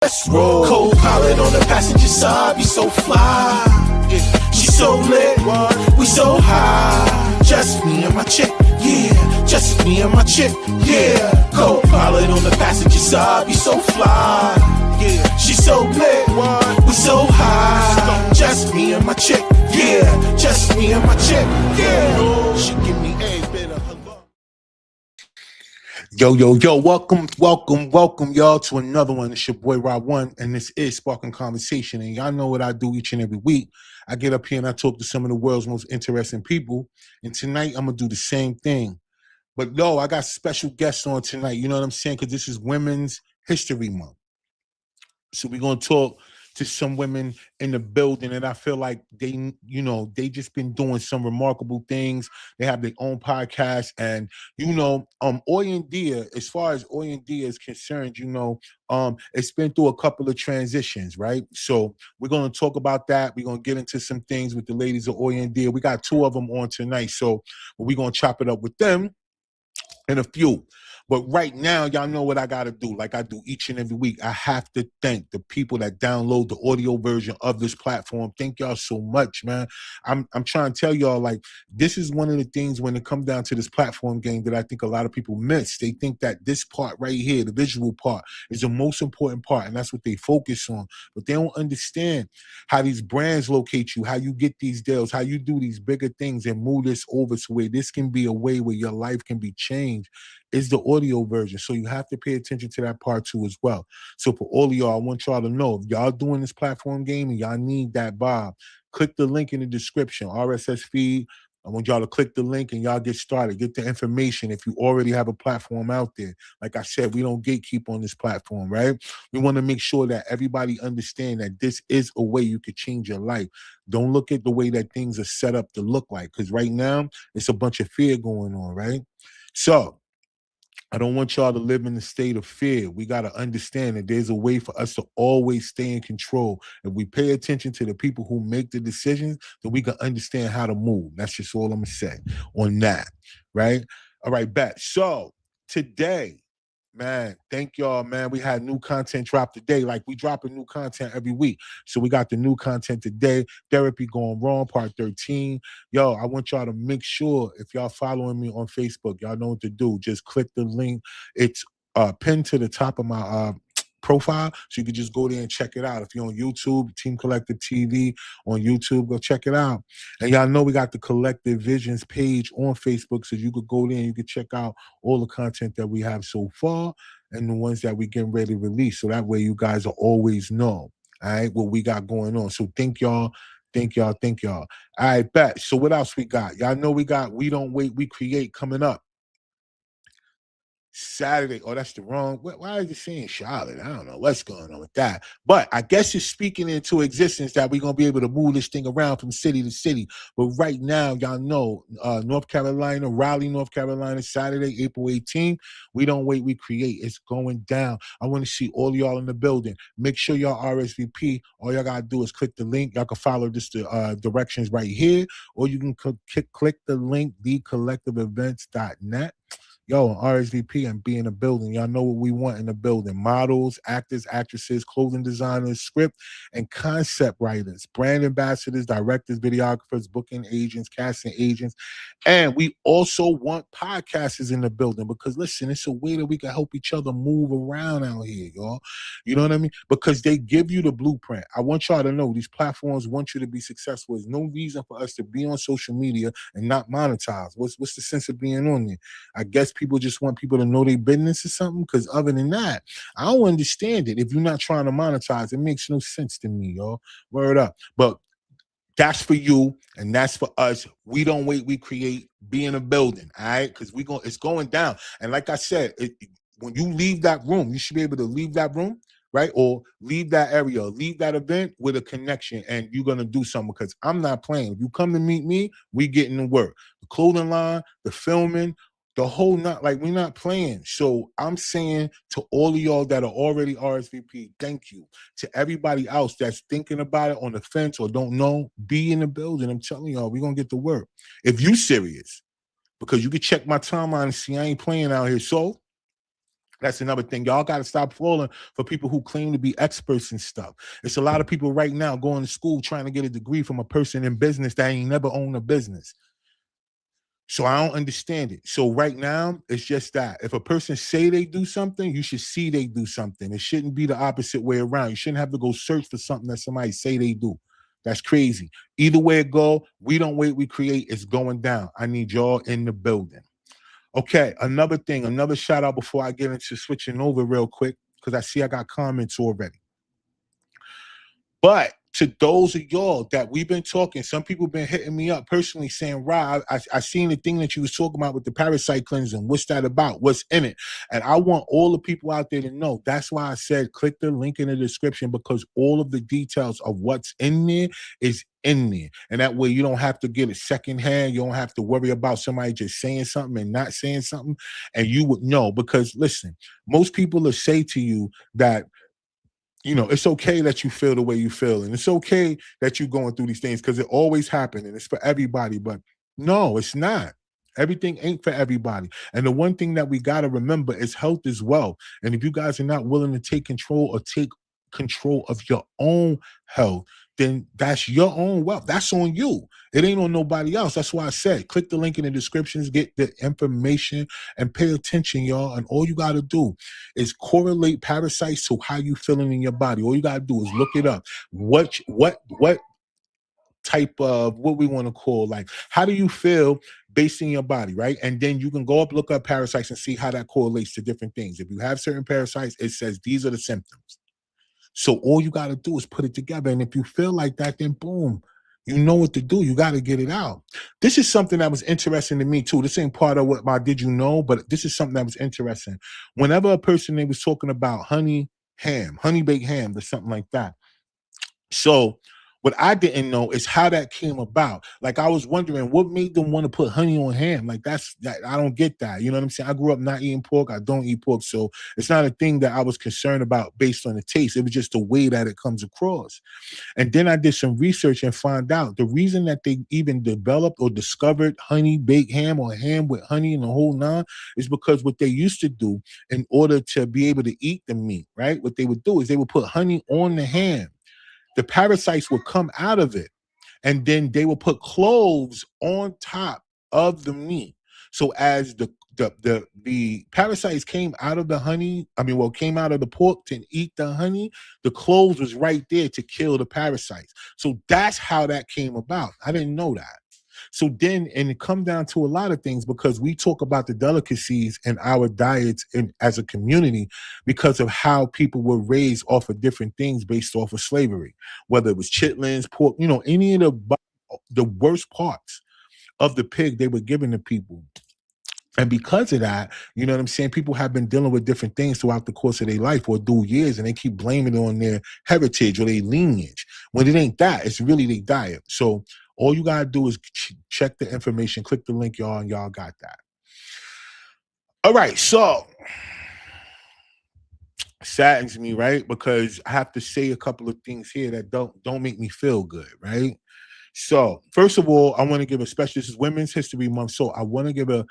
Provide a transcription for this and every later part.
Let's roll. Co-pilot on the passenger side, be so fly. Yeah. She so lit, we so high. Just me and my chick, yeah. Just me and my chick, yeah. Co-pilot on the passenger side, be so fly. Yeah. She so lit, we so high. Just me and my chick, yeah. Just me and my chick, yeah. She give me a bit of her love. Yo, welcome, y'all, to another one. It's your boy Rob One, and this is Sparking Conversation. And y'all know what I do each and every week. I get up here and I talk to some of the world's most interesting people. And tonight, I'm going to do the same thing. But no, I got special guests on tonight. You know what I'm saying? Because this is Women's History Month. So we're going to talk to some women in the building, and I feel like they just been doing some remarkable things. They have their own podcast, and Oyendia, as far as Oyendia is concerned, it's been through a couple of transitions, right? So we're going to talk about that. We're going to get into some things with the ladies of Oyendia. We got two of them on tonight, so we're going to chop it up with them in a few. But right now, y'all know what I got to do. Like I do each and every week, I have to thank the people that download the audio version of this platform. Thank y'all so much, man. I'm trying to tell y'all, like, this is one of the things when it comes down to this platform game that I think a lot of people miss. They think that this part right here, the visual part, is the most important part, and that's what they focus on. But they don't understand how these brands locate you, how you get these deals, how you do these bigger things and move this over to where this can be a way where your life can be changed. Is the audio version. So you have to pay attention to that part too as well. So for all of y'all, I want y'all to know, if y'all doing this platform game and y'all need that Bob, click the link in the description, RSS feed. I want y'all to click the link and y'all get started. Get the information if you already have a platform out there. Like I said, we don't gatekeep on this platform, right? We want to make sure that everybody understand that this is a way you could change your life. Don't look at the way that things are set up to look like, because right now, it's a bunch of fear going on, right? So I don't want y'all to live in a state of fear. We got to understand that there's a way for us to always stay in control. If we pay attention to the people who make the decisions, then we can understand how to move. That's just all I'm going to say on that, right? All right, bet. So today, man, thank y'all, man. We had new content drop today. Like, we dropping new content every week. So we got the new content today. Therapy Gone Wrong, part 13. Yo, I want y'all to make sure, if y'all following me on Facebook, y'all know what to do. Just click the link. It's pinned to the top of my profile, so you can just go there and check it out. If you're on YouTube, Team Collective TV on YouTube, go check it out. And y'all know we got the Collective Visions page on Facebook, so you could go there and you could check out all the content that we have so far and the ones that we getting ready to release. So that way you guys will always know, all right, what we got going on. So thank y'all. All right, bet. So what else we got? Y'all know we got We Don't Wait, We Create coming up Saturday. Oh, that's the wrong. Why is it saying Charlotte? I don't know what's going on with that. But I guess it's speaking into existence that we're going to be able to move this thing around from city to city. But right now, y'all know, North Carolina, Raleigh, North Carolina, Saturday, April 18th. We Don't Wait, We Create. It's going down. I want to see all y'all in the building. Make sure y'all RSVP. All y'all got to do is click the link. Y'all can follow this directions right here, or you can click the link, thecollectiveevents.net. Yo, RSVP and be in the building. Y'all know what we want in the building. Models, actors, actresses, clothing designers, script and concept writers, brand ambassadors, directors, videographers, booking agents, casting agents. And we also want podcasters in the building, because, listen, it's a way that we can help each other move around out here, y'all. You know what I mean? Because they give you the blueprint. I want y'all to know these platforms want you to be successful. There's no reason for us to be on social media and not monetize. What's the sense of being on there? I guess people just want people to know their business or something, because other than that, I don't understand it. If you're not trying to monetize, it makes no sense to me, y'all. Word up. But that's for you, and that's for us. We Don't Wait, We Create. Be in a building, all right? Because it's going down. And like I said, when you leave that room, you should be able to leave that room, right? Or leave that area, leave that event with a connection, and you're going to do something, because I'm not playing. If you come to meet me, we getting to work. The clothing line, the filming, the whole we're not playing. So I'm saying to all of y'all that are already RSVP, thank you. To everybody else that's thinking about it on the fence or don't know, be in the building. I'm telling y'all, we're going to get to work. If you serious, because you can check my timeline and see I ain't playing out here. So That's another thing. Y'all got to stop falling for people who claim to be experts and stuff. It's a lot of people right now going to school trying to get a degree from a person in business that ain't never owned a business. So I don't understand it. So right now, it's just that if a person say they do something, you should see they do something. It shouldn't be the opposite way around. You shouldn't have to go search for something that somebody say they do. That's crazy. Either way it go, we don't wait, we create. It's going down. I need y'all in the building. Okay, another thing, another shout out before I get into switching over real quick, because I see I got comments already. But to those of y'all that we've been talking, some people been hitting me up personally saying, Rob, I seen the thing that you was talking about with the parasite cleansing. What's that about? What's in it? And I want all the people out there to know. That's why I said click the link in the description, because all of the details of what's in there is in there. And that way you don't have to get it secondhand. You don't have to worry about somebody just saying something and not saying something. And you would know, because listen, most people will say to you that, you know, it's okay that you feel the way you feel, and it's okay that you're going through these things, because it always happens and it's for everybody. But no, it's not. Everything ain't for everybody. And the one thing that we got to remember is health is wealth. And if you guys are not willing to take control or take control of your own health, then that's your own wealth. That's on you. It ain't on nobody else. That's why I said click the link in the descriptions, get the information, and pay attention, y'all. And all you got to do is correlate parasites to how you feeling in your body. All you got to do is look it up. What type of, what we want to call, like, how do you feel based in your body, right? And then you can go up, look up parasites and see how that correlates to different things. If you have certain parasites, it says these are the symptoms. So all you got to do is put it together. And if you feel like that, then boom, you know what to do. You got to get it out. This is something that was interesting to me too. This ain't part of what my did you know, but this is something that was interesting. Whenever a person, they was talking about honey baked ham or something like that. So what I didn't know is how that came about. Like, I was wondering what made them want to put honey on ham. Like, that's that, I don't get that. You know what I'm saying? I grew up not eating pork. I don't eat pork. So it's not a thing that I was concerned about based on the taste. It was just the way that it comes across. And then I did some research and found out the reason that they even developed or discovered honey baked ham or ham with honey and the whole nine is because what they used to do in order to be able to eat the meat, right? What they would do is they would put honey on the ham. The parasites would come out of it, and then they will put cloves on top of the meat. So as the parasites came out of the honey, came out of the pork to eat the honey, the cloves was right there to kill the parasites. So that's how that came about. I didn't know that. So then, and it come down to a lot of things, because we talk about the delicacies in our diets and as a community because of how people were raised off of different things based off of slavery, whether it was chitlins, pork, any of the worst parts of the pig they were giving to people. And because of that, you know what I'm saying, people have been dealing with different things throughout the course of their life or through years, and they keep blaming it on their heritage or their lineage, when it ain't that. It's really their diet. So all you got to do is check the information, click the link, y'all, and y'all got that. All right, so saddens me, right? Because I have to say a couple of things here that don't make me feel good, right? So first of all, I want to give a special, this is Women's History Month, so I want to give a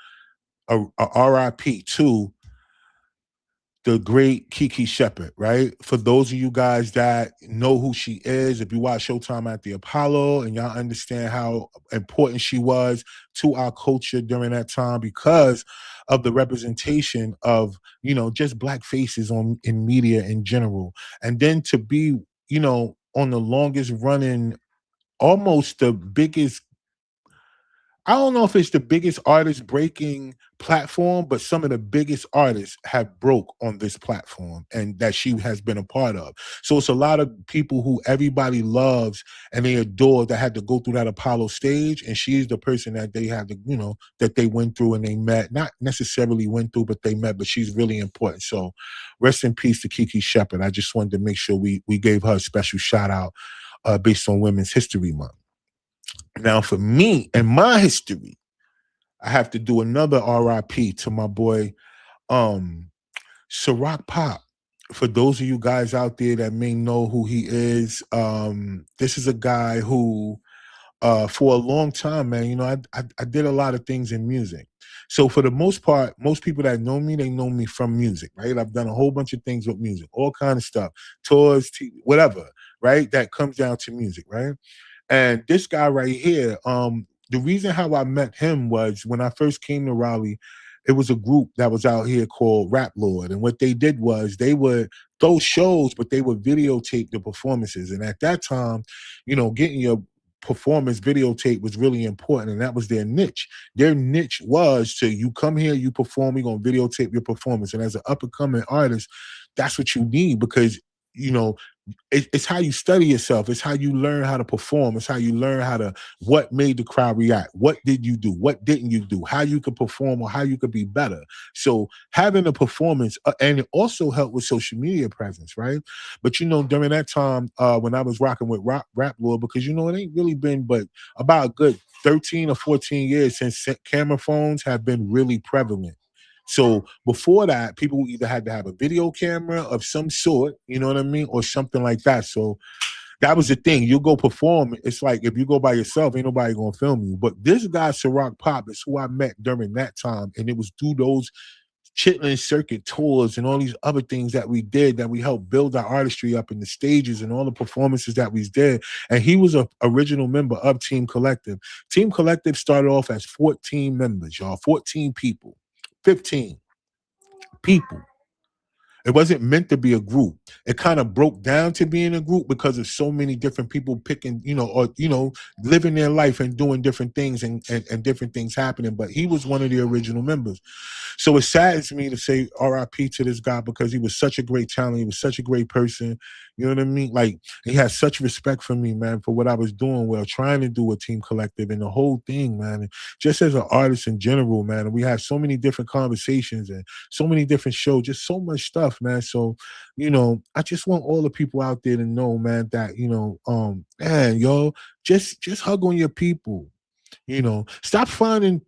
RIP to the great Kiki Shepard, right? For those of you guys that know who she is, if you watch Showtime at the Apollo and y'all understand how important she was to our culture during that time because of the representation of, just Black faces in media in general. And then to be, on the longest running, almost the biggest, I don't know if it's the biggest artist breaking platform, but some of the biggest artists have broke on this platform and that she has been a part of. So it's a lot of people who everybody loves and they adore that had to go through that Apollo stage. And she's the person that they had to, that they went through and they met, not necessarily went through, but they met, but she's really important. So rest in peace to Kiki Shepard. I just wanted to make sure we gave her a special shout out based on Women's History Month. Now, for me and my history, I have to do another RIP to my boy, Ciroc Pop. For those of you guys out there that may know who he is, this is a guy who, for a long time, man, I did a lot of things in music. So for the most part, most people that know me, they know me from music, right? I've done a whole bunch of things with music, all kind of stuff, tours, whatever, right? That comes down to music, right? And this guy right here, the reason how I met him was when I first came to Raleigh, it was a group that was out here called Rap Lord. And what they did was they would throw shows, but they would videotape the performances. And at that time, getting your performance videotape was really important. And that was their niche. Their niche was to you come here, you perform, we're gonna videotape your performance. And as an up and coming artist, that's what you need because you know it's how you study yourself. It's how you learn how to perform. It's how you learn what made the crowd react. What did you do? What didn't you do? How you could perform or how you could be better. So having a performance, and it also helped with social media presence, right? But during that time, when I was rocking with Rap Lord, because it ain't really been but about a good 13 or 14 years since camera phones have been really prevalent. So before that, people either had to have a video camera of some sort, you know what I mean, or something like that. So that was the thing. You go perform. It's like if you go by yourself, ain't nobody gonna film you. But this guy, Ciroc Pop, is who I met during that time, and it was through those Chitlin circuit tours and all these other things that we did that we helped build our artistry up in the stages and all the performances that we did. And he was an original member of Team Collective. Team Collective started off as 14 members, y'all, 14 people, 15 people. It wasn't meant to be a group. It kind of broke down to being a group because of so many different people picking, living their life and doing different things and different things happening. But he was one of the original members. So it saddens me to say RIP to this guy because he was such a great talent. He was such a great person. You know what I mean? Like, he had such respect for me, man, for what I was doing, trying to do with Team Collective and the whole thing, man. And just as an artist in general, man, and we had so many different conversations and so many different shows, just so much stuff, man. So, I just want all the people out there to know, man, that, man, yo, just hug on your people. Stop finding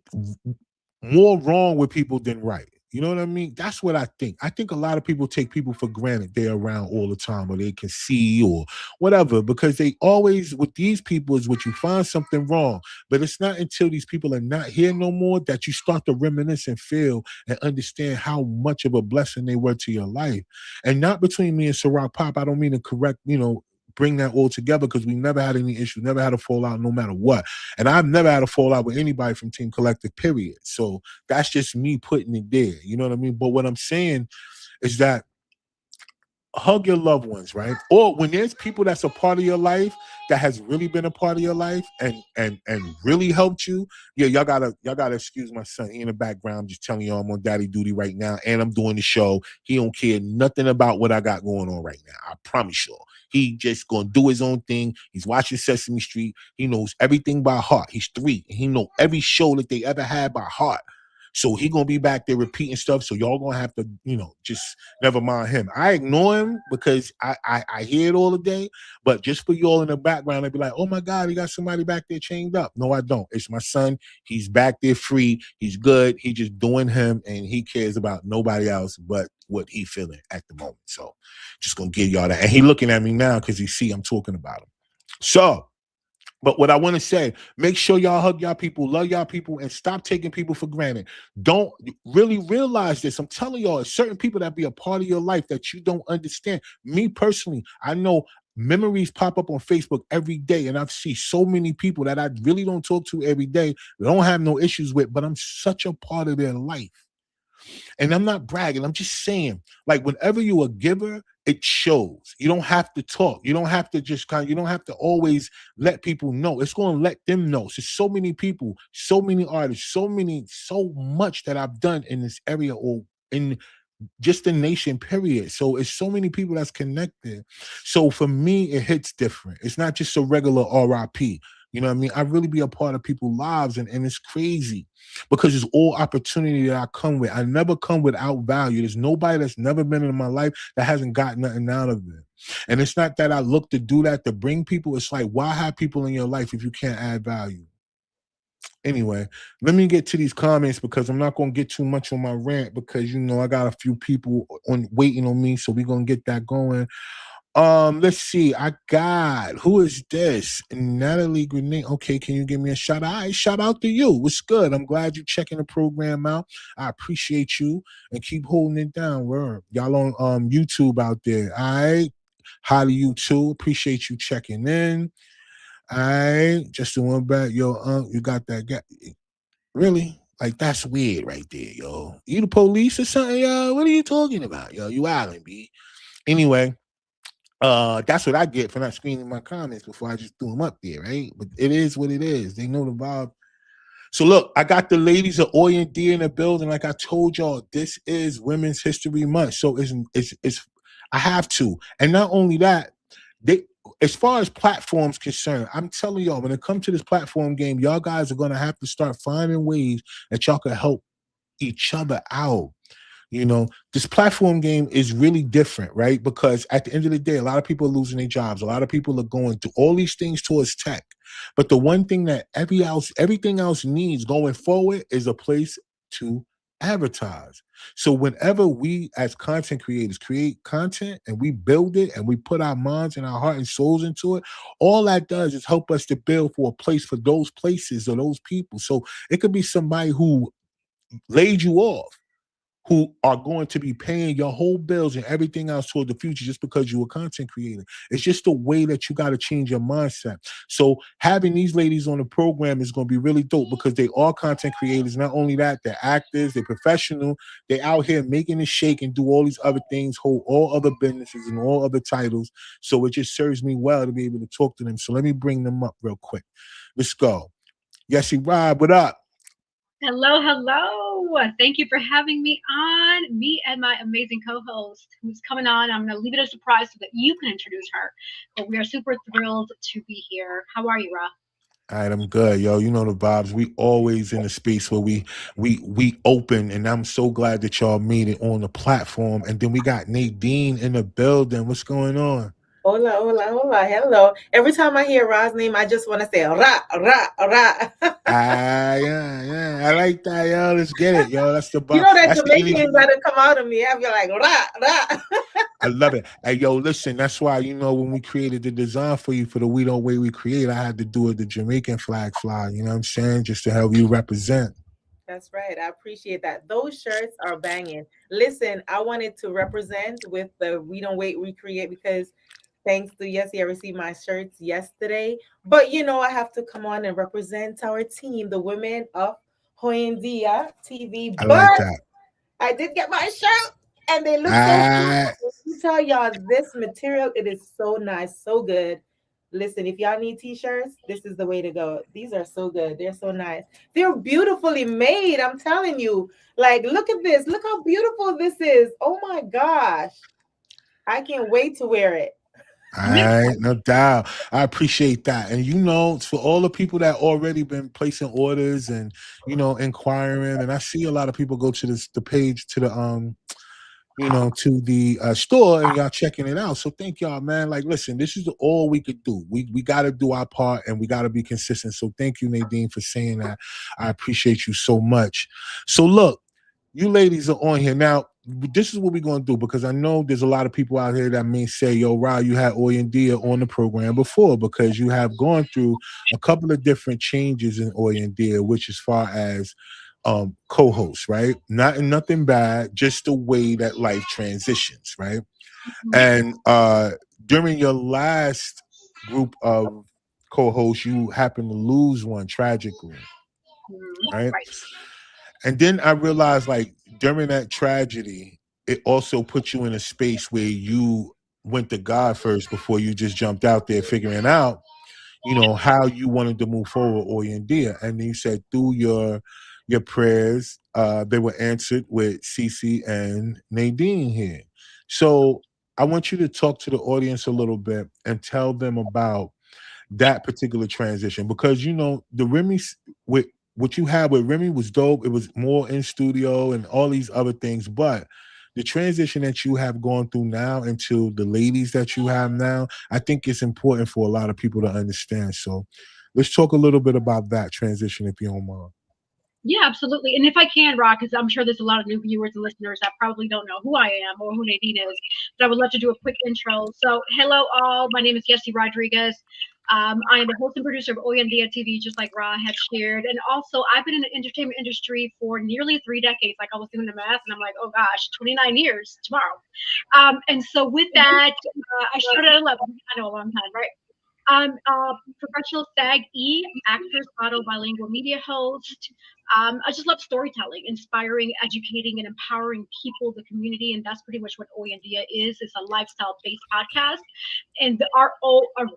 more wrong with people than right. You know what I mean? That's what I think. I think a lot of people take people for granted they're around all the time or they can see or whatever, because they always, with these people, is what you find something wrong. But it's not until these people are not here no more that you start to reminisce and feel and understand how much of a blessing they were to your life. And not between me and Ciroc Pop. I don't mean to correct, bring that all together because we never had any issues, never had a fallout no matter what. And I've never had a fallout with anybody from Team Collective, period. So that's just me putting it there. You know what I mean? But what I'm saying is that hug your loved ones, right? Or when there's people that's a part of your life that has really been a part of your life and really helped you, yeah, y'all gotta excuse my son. He in the background just telling y'all I'm on daddy duty right now and I'm doing the show. He don't care nothing about what I got going on right now. I promise y'all. He just gonna do his own thing. He's watching Sesame Street. He knows everything by heart. He's 3 and he know every show that they ever had by heart. So he gonna be back there repeating stuff. So y'all gonna have to, just never mind him. I ignore him because I hear it all the day. But just for y'all in the background, I'd be like, oh my God, he got somebody back there chained up. No, I don't. It's my son. He's back there free. He's good. He just doing him, and he cares about nobody else but what he feeling at the moment. So just gonna give y'all that. And he looking at me now because he see I'm talking about him. So. But what I want to say, make sure y'all hug y'all people, love y'all people, and stop taking people for granted. Don't really realize this. I'm telling y'all, there's certain people that be a part of your life that you don't understand. Me personally, I know memories pop up on Facebook every day, and I've seen so many people that I really don't talk to every day, that don't have no issues with, but I'm such a part of their life. And I'm not bragging. I'm just saying, like, whenever you're a giver, it shows. You don't have to talk. You don't have to you don't have to always let people know. It's going to let them know. So many people, so many artists, so much that I've done in this area or in just the nation, period. So it's so many people that's connected. So for me, it hits different. It's not just a regular RIP. You know what I mean? I really be a part of people's lives, and it's crazy because it's all opportunity that I come with. I never come without value. There's nobody that's never been in my life that hasn't got nothing out of it. And it's not that I look to do that to bring people. It's like, why have people in your life if you can't add value? Anyway, let me get to these comments because I'm not going to get too much on my rant because, I got a few people waiting on me. So we're going to get that going. Let's see. I got who is this? Natalie Grenade. Okay, can you give me a shout out? All right, shout out to you. What's good? I'm glad you're checking the program out. I appreciate you and keep holding it down. Word. Y'all on YouTube out there. All right. Hi to you too. Appreciate you checking in. All right. Just the one back. Yo, you got that guy. Really? Like that's weird right there, yo. You the police or something, yo? What are you talking about? Yo, you island, B. Anyway, that's what I get for not screening my comments before I just threw them up there, right? But it is what it is. They know the vibe. So look, I got the ladies of Oyen D in the building. Like I told y'all, this is Women's History Month, so it's I have to. And not only that, they as far as platforms concerned, I'm telling y'all, when it comes to this platform game, y'all guys are gonna have to start finding ways that y'all can help each other out. You know, this platform game is really different, right? Because at the end of the day, a lot of people are losing their jobs. A lot of people are going through all these things towards tech. But the one thing that everything else needs going forward is a place to advertise. So whenever we as content creators create content and we build it and we put our minds and our heart and souls into it, all that does is help us to build for a place for those places or those people. So it could be somebody who laid you off who are going to be paying your whole bills and everything else toward the future just because you're a content creator. It's just the way that you got to change your mindset. So having these ladies on the program is going to be really dope because they are content creators. Not only that, they're actors, they're professional, they're out here making it shake and do all these other things, hold all other businesses and all other titles. So it just serves me well to be able to talk to them. So let me bring them up real quick. Let's go. Yesy Rob, what up? Hello, hello. Thank you for having me on. Me and my amazing co-host who's coming on. I'm going to leave it a surprise so that you can introduce her. But we are super thrilled to be here. How are you, Ra? All right, I'm good, yo. You know the vibes. We always in a space where we open, and I'm so glad that y'all made it on the platform. And then we got Nadine in the building. What's going on? Hola, hola, hola, hello. Every time I hear Ra's name, I just want to say ra, ra, ra. Yeah, yeah. I like that, yo. Let's get it, yo. That's the You bar. know that That's the energy. Jamaican got to come out of me. I be like, ra, ra. I love it. Hey, yo, listen. That's why when we created the design for you for the We Don't Wait We Create, I had to do it the Jamaican flag fly. You know what I'm saying? Just to help you represent. That's right. I appreciate that. Those shirts are banging. Listen, I wanted to represent with the We Don't Wait, We Create because thanks to Yesy, I received my shirts yesterday. But I have to come on and represent our team, the women of Hoyendia TV. I like But that. I did get my shirt and they look so cute. Ah, Let me tell y'all, this material, it is so nice, so good. Listen, if y'all need t-shirts, this is the way to go. These are so good. They're so nice. They're beautifully made. I'm telling you. Like, look at this. Look how beautiful this is. Oh my gosh. I can't wait to wear it. all right, no doubt. I appreciate that. And it's for all the people that already been placing orders and inquiring. And I see a lot of people go to the page to the to the store and y'all checking it out. So thank y'all, man. Like, listen, this is all we could do. We got to do our part and we got to be consistent. So thank you, Nadine, for saying that. I appreciate you so much. So look, you ladies are on here now. This is what we're gonna do because I know there's a lot of people out here that may say, "Yo, Ra, you had Oyendia on the program before because you have gone through a couple of different changes in Oyendia, which as far as co-hosts, right? Nothing bad, just the way that life transitions, right? Mhm. And during your last group of co-hosts, you happen to lose one tragically, right? Right. And then I realized, like, during that tragedy, it also put you in a space where you went to God first before you just jumped out there figuring out, how you wanted to move forward or your idea. And you said through your prayers, they were answered with Cece and Nadine here. So I want you to talk to the audience a little bit and tell them about that particular transition because the Remy with what you had with Remy was dope. It was more in studio and all these other things, but the transition that you have gone through now into the ladies that you have now, I think it's important for a lot of people to understand. So let's talk a little bit about that transition if you don't mind. Yeah, absolutely. And if I can, Rock, because I'm sure there's a lot of new viewers and listeners that probably don't know who I am or who Nadine is, but I would love to do a quick intro. So, hello, all. My name is Yessie Rodriguez. I am the host and producer of Oyandia TV, just like Ra had shared. And also, I've been in the entertainment industry for nearly 3 decades. Like, I was doing the math, and I'm like, oh gosh, 29 years tomorrow. And so, with that, I started at 11. I know, a long time, right? I'm a professional SAG-E actress, model, bilingual media host. I just love storytelling, inspiring, educating, and empowering people, the community, and that's pretty much what Oyandia is. It's a lifestyle-based podcast, and our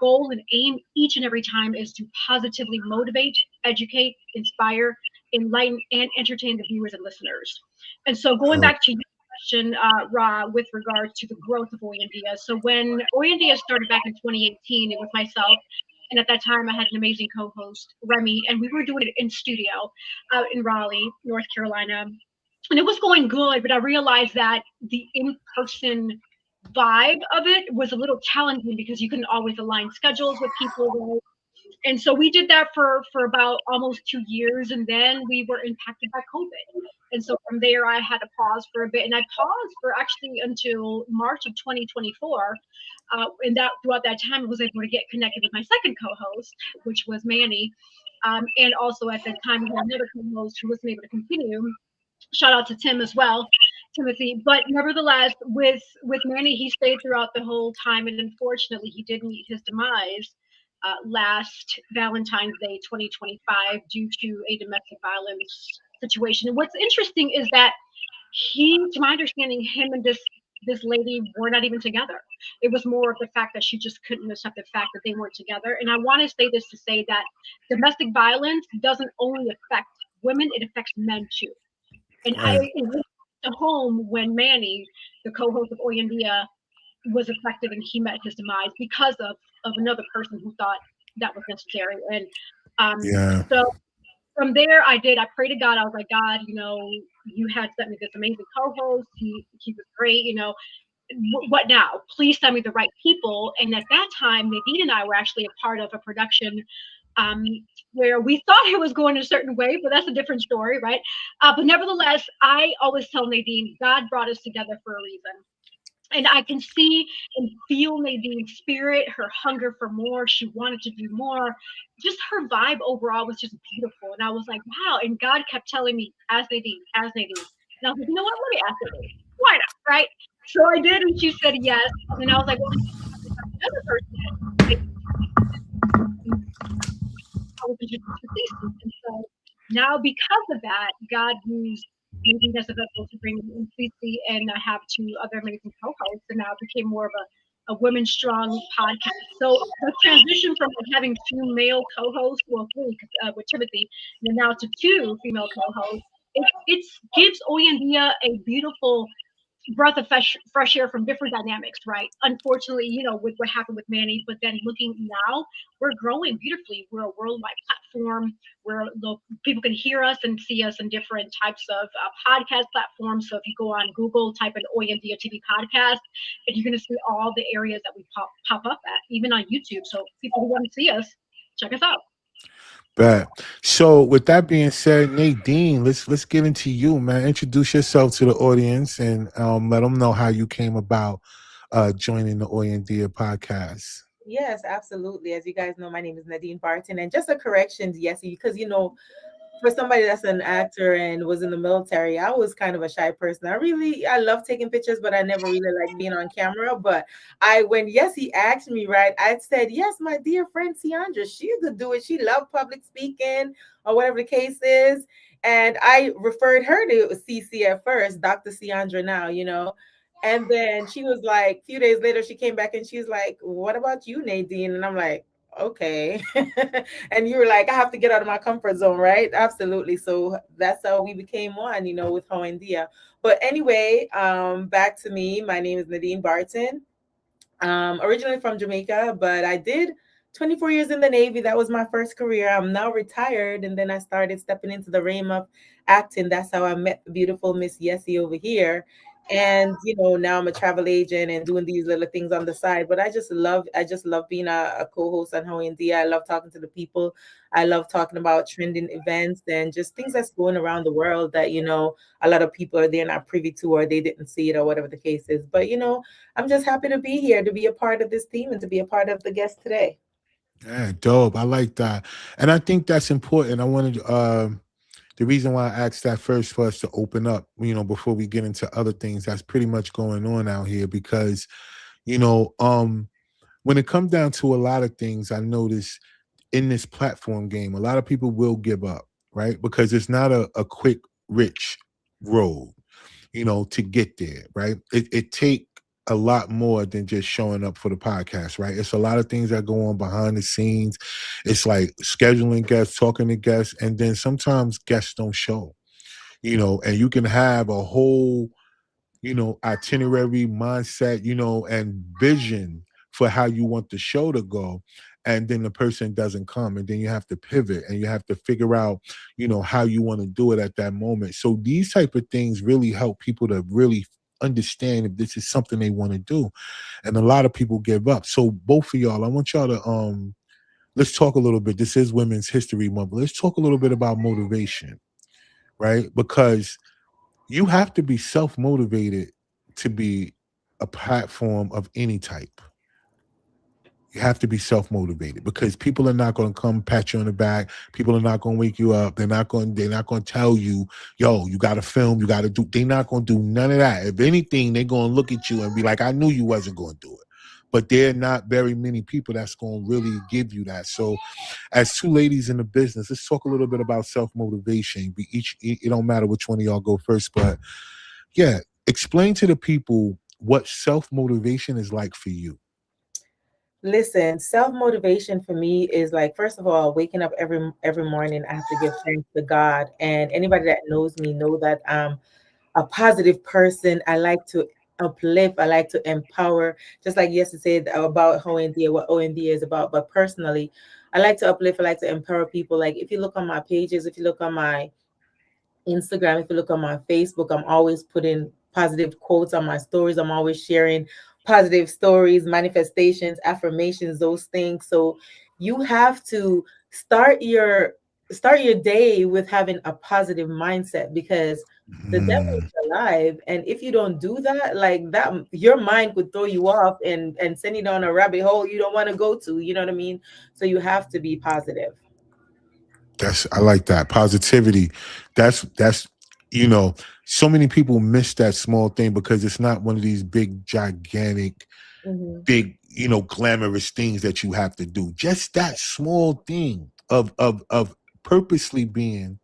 goal and aim each and every time is to positively motivate, educate, inspire, enlighten, and entertain the viewers and listeners. And so, going Oh, back to question, Ra, with regard to the growth of Oyandia. So when Oyandia started back in 2018, it was myself. And at that time, I had an amazing co-host, Remy, and we were doing it in studio out in Raleigh, North Carolina. And it was going good, but I realized that the in-person vibe of it was a little challenging because you couldn't always align schedules with people. And so we did that for about almost 2 years, and then we were impacted by COVID. And so from there, I had to pause for a bit, and I paused for actually until March of 2024. And that throughout that time, I was able to get connected with my second co-host, which was Manny. And also at that time, we had another co-host who wasn't able to continue. Shout out to Tim as well, Timothy. But nevertheless, with Manny, he stayed throughout the whole time, and unfortunately, he did meet his demise last Valentine's Day 2025 due to a domestic violence situation. And what's interesting is that to my understanding, him and this lady were not even together. It was more of the fact that she just couldn't accept the fact that they weren't together. And I want to say this to say that domestic violence doesn't only affect women; it affects men too. And right. it was the home when Manny, the co-host of Oyandia, was affected and he met his demise because of another person who thought that was necessary. And Yeah. so from there, I prayed to God. I was like, God, you had sent me this amazing co-host. He was great. What now? Please send me the right people. And at that time, Nadine and I were actually a part of a production um, where we thought it was going a certain way, but that's a different story, right? But nevertheless, I always tell Nadine, God brought us together for a reason. And I can see and feel Nadine's spirit, her hunger for more. She wanted to do more. Just her vibe overall was just beautiful. And I was like, wow. And God kept telling me, as Nadine, as Nadine. And I was like, you know what? Let me ask Nadine. Why not? Right? So I did, and she said yes. And I was like, well, another person. I was introduced to Cece. And so now, because of that, God used Nadine as a vessel to bring in Cece, and I have two other amazing co-hosts, and now it became more of a women strong podcast. So the transition from having two male co-hosts, well, three with Timothy, and now to two female co-hosts, it gives Oyandia a beautiful breath of fresh air from different dynamics, right? Unfortunately, with what happened with Manny, but then looking now, we're growing beautifully. We're a worldwide platform where people can hear us and see us in different types of podcast platforms. So if you go on Google, type in Oyandia TV podcast, and you're going to see all the areas that we pop up at, even on YouTube. So people who want to see us, check us out. Bet. So with that being said, Nadine, let's get into you, man. Introduce yourself to the audience and let them know how you came about joining the Oyandia podcast. Yes, absolutely. As you guys know, my name is Nadine Barton. And just a correction, yes, because for somebody that's an actor and was in the military, I was kind of a shy person. I love taking pictures, but I never really liked being on camera. But when Yessie asked me, right, I said, yes, my dear friend Ciandra, she could do it. She loved public speaking or whatever the case is. And I referred her to CC at first, Dr. Ciandra now. And then she was like, a few days later, she came back and she's like, what about you, Nadine? And I'm like, okay. And you were like, I have to get out of my comfort zone, right? Absolutely. So that's how we became one, with Oyandia. But anyway, back to me. My name is Nadine Barton. Originally from Jamaica, but I did 24 years in the Navy. That was my first career. I'm now retired, and then I started stepping into the realm of acting. That's how I met the beautiful Miss Yessie over here. And now I'm a travel agent and doing these little things on the side. But I just love being a co-host on How India. I love talking to the people. I love talking about trending events and just things that's going around the world that a lot of people are they're not privy to, or they didn't see it, or whatever the case is. But I'm just happy to be here, to be a part of this team, and to be a part of the guest today. Yeah, dope. I like that, and I think that's important. I wanted the reason why I asked that first for us to open up, before we get into other things that's pretty much going on out here, because you know, when it comes down to a lot of things, I notice in this platform game, a lot of people will give up, right? Because it's not a quick, rich road, to get there, right? It take a lot more than just showing up for the podcast, right? It's a lot of things that go on behind the scenes. It's like scheduling guests, talking to guests, and then sometimes guests don't show, and you can have a whole itinerary, mindset, and vision for how you want the show to go. And then the person doesn't come, and then you have to pivot and you have to figure out, how you want to do it at that moment. So these type of things really help people to really understand if this is something they want to do. And a lot of people give up. So both of y'all, I want y'all to let's talk a little bit. This is Women's History Month. Let's talk a little bit about motivation, right? Because you have to be self-motivated to be a platform of any type. You have to be self-motivated because people are not going to come pat you on the back. People are not going to wake you up. They're not going to tell you, yo, you got to film, you got to do. They're not going to do none of that. If anything, they're going to look at you and be like, I knew you wasn't going to do it. But there are not very many people that's going to really give you that. So as two ladies in the business, let's talk a little bit about self-motivation. It don't matter which one of y'all go first, but yeah, explain to the people what self-motivation is like for you. Listen, self-motivation for me is like, first of all, waking up every morning. I have to give thanks to God. And anybody that knows me know that I'm a positive person. I like to uplift. I like to empower. Just like yesterday said about OND, what OND is about. But personally, I like to uplift. I like to empower people. Like if you look on my pages, if you look on my Instagram, if you look on my Facebook, I'm always putting positive quotes on my stories. I'm always sharing positive stories, manifestations, affirmations, those things. So you have to start your day with having a positive mindset, because the devil Mm, is alive. And if you don't do that, like that, your mind could throw you off and send you down a rabbit hole you don't want to go to. You know what I mean? So you have to be positive. I like that positivity. That's so many people miss that small thing because it's not one of these big, gigantic, Mhm. big, glamorous things that you have to do. Just that small thing of purposely being,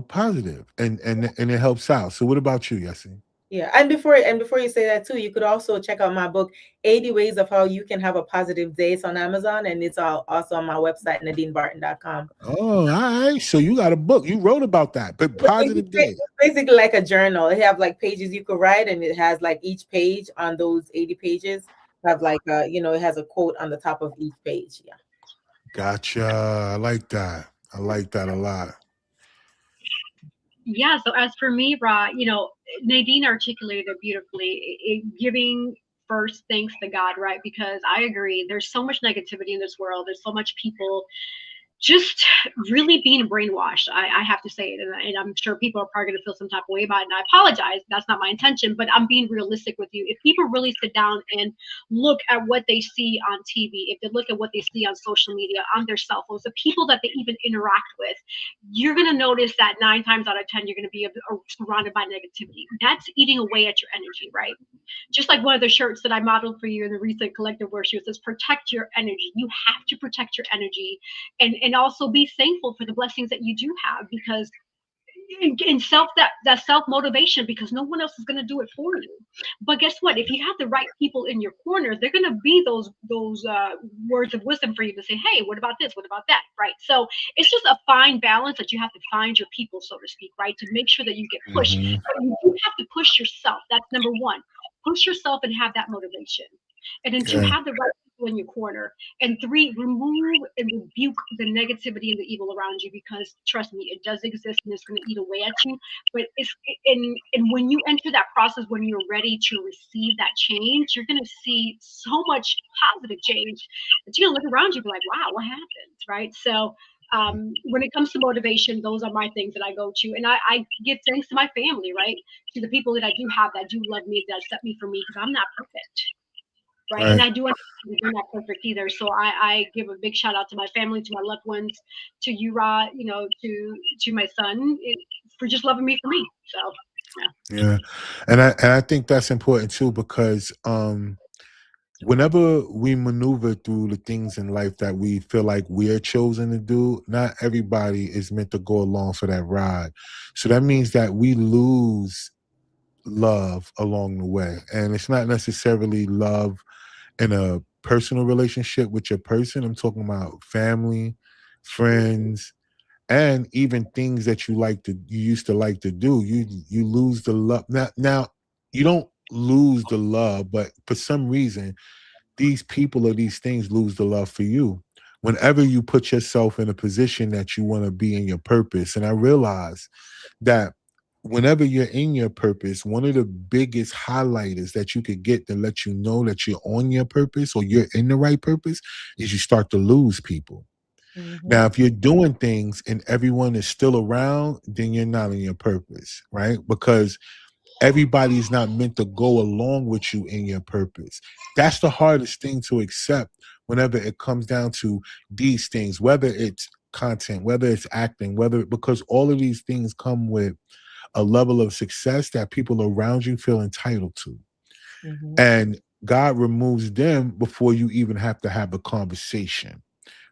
positive and it helps out. So what about you, Yessie? Yeah, and before you say that too, you could also check out my book, 80 Ways of How You Can Have a Positive Day. It's on Amazon, and it's also on my website, nadinebarton.com. Oh, all right. So you got a book. You wrote about that, but positive day. It's basically like a journal. It have like pages you could write, and it has like each page on those 80 pages have like it has a quote on the top of each page. Yeah. Gotcha. I like that. I like that a lot. Yeah, so as for me, Ra, Nadine articulated it beautifully, giving first thanks to God, right? Because I agree, there's so much negativity in this world. There's so much people just really being brainwashed. I have to say it, and I'm sure people are probably going to feel some type of way about it. And I apologize, that's not my intention, but I'm being realistic with you. If people really sit down and look at what they see on TV, if they look at what they see on social media, on their cell phones, the people that they even interact with, you're going to notice that 9 times out of 10, you're going to be surrounded by negativity. That's eating away at your energy, right? Just like one of the shirts that I modeled for you in the recent collective worship says, protect your energy. You have to protect your energy, and also be thankful for the blessings that you do have, because in that self motivation, because no one else is going to do it for you. But guess what? If you have the right people in your corner, they're going to be those words of wisdom for you to say, hey, what about this, what about that, right? So it's just a fine balance that you have to find your people, so to speak, right, to make sure that you get pushed. Hmm. But you have to push yourself. That's number one. Push yourself and have that motivation. And then to Yeah. have the right people in your corner. And three, remove and rebuke the negativity and the evil around you, because trust me, it does exist and it's going to eat away at you. But and when you enter that process, when you're ready to receive that change, you're going to see so much positive change that you're going to look around you and be like, wow, what happened? Right. So when it comes to motivation, those are my things that I go to. And I give thanks to my family, right? To the people that I do have that do love me, that accept me for me, because I'm not perfect. Right. And Right. I do understand you're not perfect either. So I give a big shout out to my family, to my loved ones, to you, Ra, to my son, for just loving me for me. So yeah. Yeah. And I think that's important too, because whenever we maneuver through the things in life that we feel like we're chosen to do, not everybody is meant to go along for that ride. So that means that we lose love along the way. And it's not necessarily love in a personal relationship with your person. I'm talking about family, friends, and even things that you used to like to do. You lose the love. Now you don't lose the love, but for some reason these people or these things lose the love for you whenever you put yourself in a position that you want to be in your purpose. And I realize that whenever you're in your purpose, one of the biggest highlighters that you could get to let you know that you're on your purpose or you're in the right purpose is you start to lose people. Now, Mhm. if you're doing things and everyone is still around, then you're not in your purpose, right? Because everybody's not meant to go along with you in your purpose. That's the hardest thing to accept whenever it comes down to these things, whether it's content, whether it's acting, because all of these things come with a level of success that people around you feel entitled to. Mhm. And God removes them before you even have to have a conversation,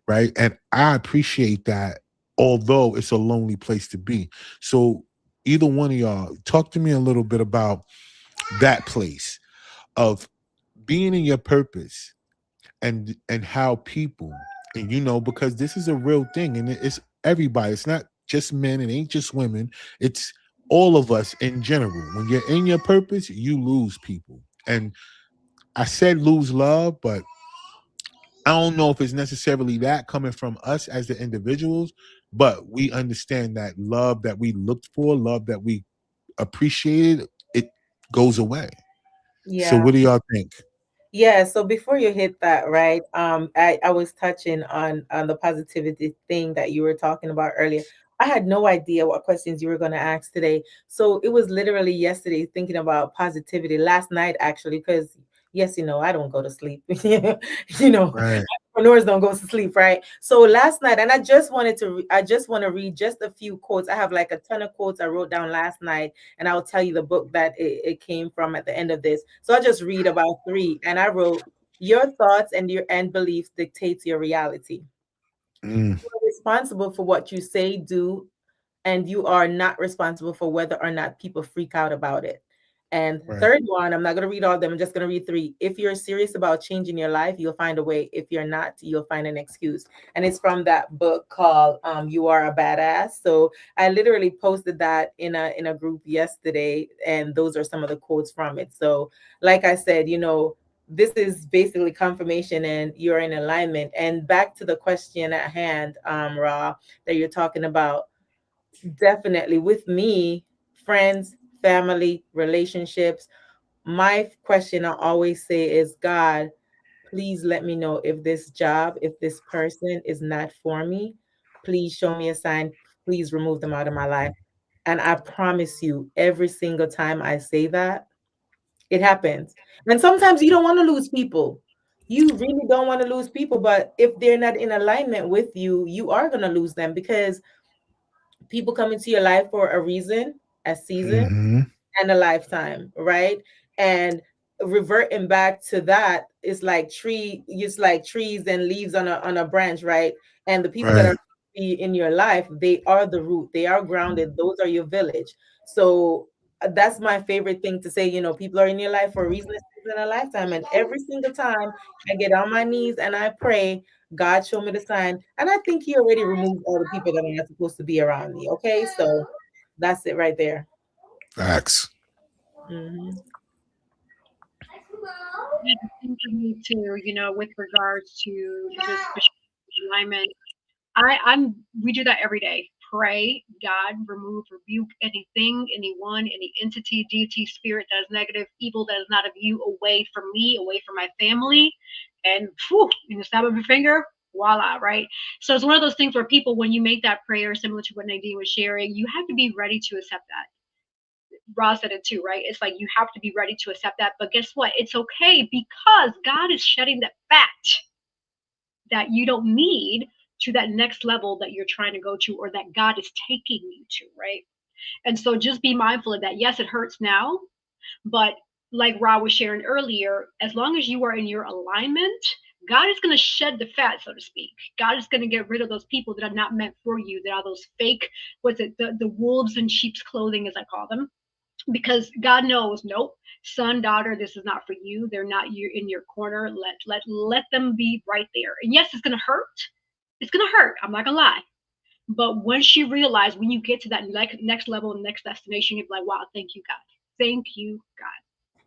right? And I appreciate that, although it's a lonely place to be. So, either one of y'all, talk to me a little bit about that place of being in your purpose and how people, and because this is a real thing, and it's everybody. It's not just men, it ain't just women, it's all of us in general. When you're in your purpose, you lose people. And I said lose love, but I don't know if it's necessarily that coming from us as the individuals, but we understand that love that we looked for, love that we appreciated, it goes away. So Yeah. what do y'all think? Yeah, so before you hit that, right? I was touching on the positivity thing that you were talking about earlier. I had no idea what questions you were going to ask today. So it was literally yesterday thinking about positivity, last night actually, because yes, I don't go to sleep. you know, Right. entrepreneurs don't go to sleep, right? So last night, and I just want to read just a few quotes. I have like a ton of quotes I wrote down last night, and I'll tell you the book that it came from at the end of this. So I'll just read about three. And I wrote, your thoughts and your end beliefs dictates your reality. Mm, You're responsible for what you say, do, and you are not responsible for whether or not people freak out about it. And right. third one, I'm not going to read all of them. I'm just going to read three. If you're serious about changing your life, you'll find a way. If you're not, you'll find an excuse. And it's from that book called "You Are a Badass." So I literally posted that in a group yesterday, and those are some of the quotes from it. So, like I said, this is basically confirmation, and you're in alignment. And back to the question at hand, Ra, that you're talking about. Definitely with me, friends, family, relationships. My question I always say is, God, please let me know if this job, if this person is not for me. Please show me a sign. Please remove them out of my life. And I promise you, every single time I say that, it happens. And sometimes you don't want to lose people. You really don't want to lose people. But if they're not in alignment with you, you are going to lose them, because people come into your life for a reason, a season, Hmm. and a lifetime, right? And reverting back to that is like it's like trees and leaves on a branch, right? And the people that Right. are in your life, they are the root, they are grounded, those are your village. So that's my favorite thing to say. People are in your life for a reason, a season, a lifetime. And every single time I get on my knees and I pray, God, show me the sign. And I think He already removed all the people that are not supposed to be around me. Okay, so that's it right there. Facts. Mhm. The thing for me too, with regards to just alignment, we do that every day. Pray, God, remove, rebuke anything, anyone, any entity, deity, spirit that is negative, evil that is not of you, away from me, away from my family, and whew, in the snap of your finger, voila, right? So it's one of those things where people, when you make that prayer, similar to what Nadine was sharing, you have to be ready to accept that. Roz said it too, right? It's like you have to be ready to accept that. But guess what? It's okay because God is shedding that fat that you don't need to that next level that you're trying to go to or that God is taking you to, right? And so just be mindful of that. Yes, it hurts now, but like Ra was sharing earlier, as long as you are in your alignment, God is going to shed the fat, so to speak. God is going to get rid of those people that are not meant for you, that are those fake, what's it, the wolves in sheep's clothing, as I call them, because God knows, nope, son, daughter, this is not for you. They're not you in your corner. Let them be right there. And yes, it's gonna hurt. It's gonna hurt. I'm not gonna lie. But once you realize, when you get to that next level, next destination, you're like, wow, thank you, God. Thank you, God.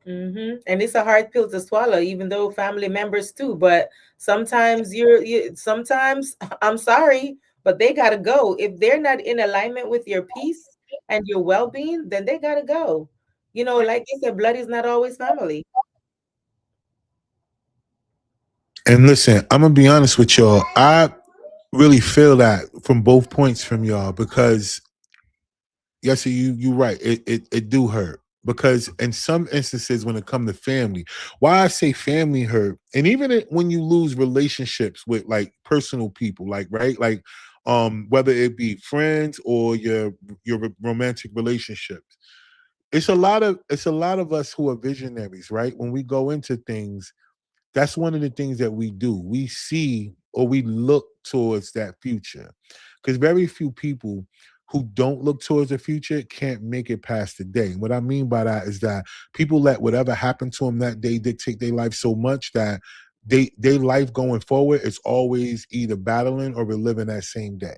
And it's a hard pill to swallow, even though family members too. But sometimes sometimes I'm sorry, but they gotta go. If they're not in alignment with your peace and your well-being, then they gotta go. Like I said, blood is not always family. And listen, I'm gonna be honest with y'all. I really feel that from both points from y'all because yes, you right. It do hurt because in some instances when it come to family, why I say family hurt, and even when you lose relationships with like personal people, like right, like whether it be friends or your romantic relationships, it's a lot of us who are visionaries, right? When we go into things, that's one of the things that we do. We see or we look towards that future. Because very few people who don't look towards the future can't make it past the day. What I mean by that is that people let whatever happened to them that day dictate their life so much that their life going forward is always either battling or reliving that same day,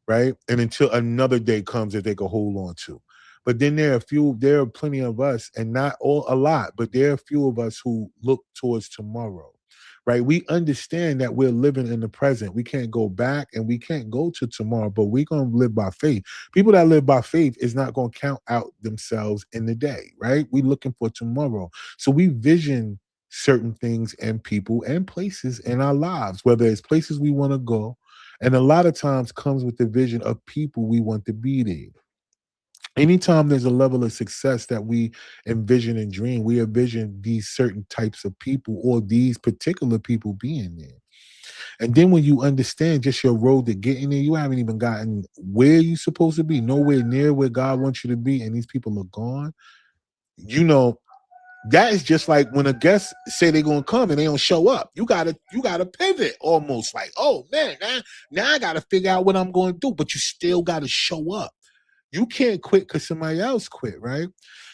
right? And until another day comes that they can hold on to. But then there are plenty of us, and not all a lot, but there are a few of us who look towards tomorrow, right? We understand that we're living in the present. We can't go back and we can't go to tomorrow, but we're going to live by faith. People that live by faith is not going to count out themselves in the day, right? We're looking for tomorrow. So we vision certain things and people and places in our lives, whether it's places we want to go, and a lot of times comes with the vision of people we want to be there. Anytime there's a level of success that we envision and dream, we envision these certain types of people or these particular people being there. And then when you understand just your road to getting there, you haven't even gotten where you're supposed to be, nowhere near where God wants you to be, and these people are gone. You know, that is just like when a guest say they're gonna come and they don't show up. You gotta pivot almost like, oh man, now I gotta figure out what I'm gonna do, but you still gotta show up. You can't quit because somebody else quit, right?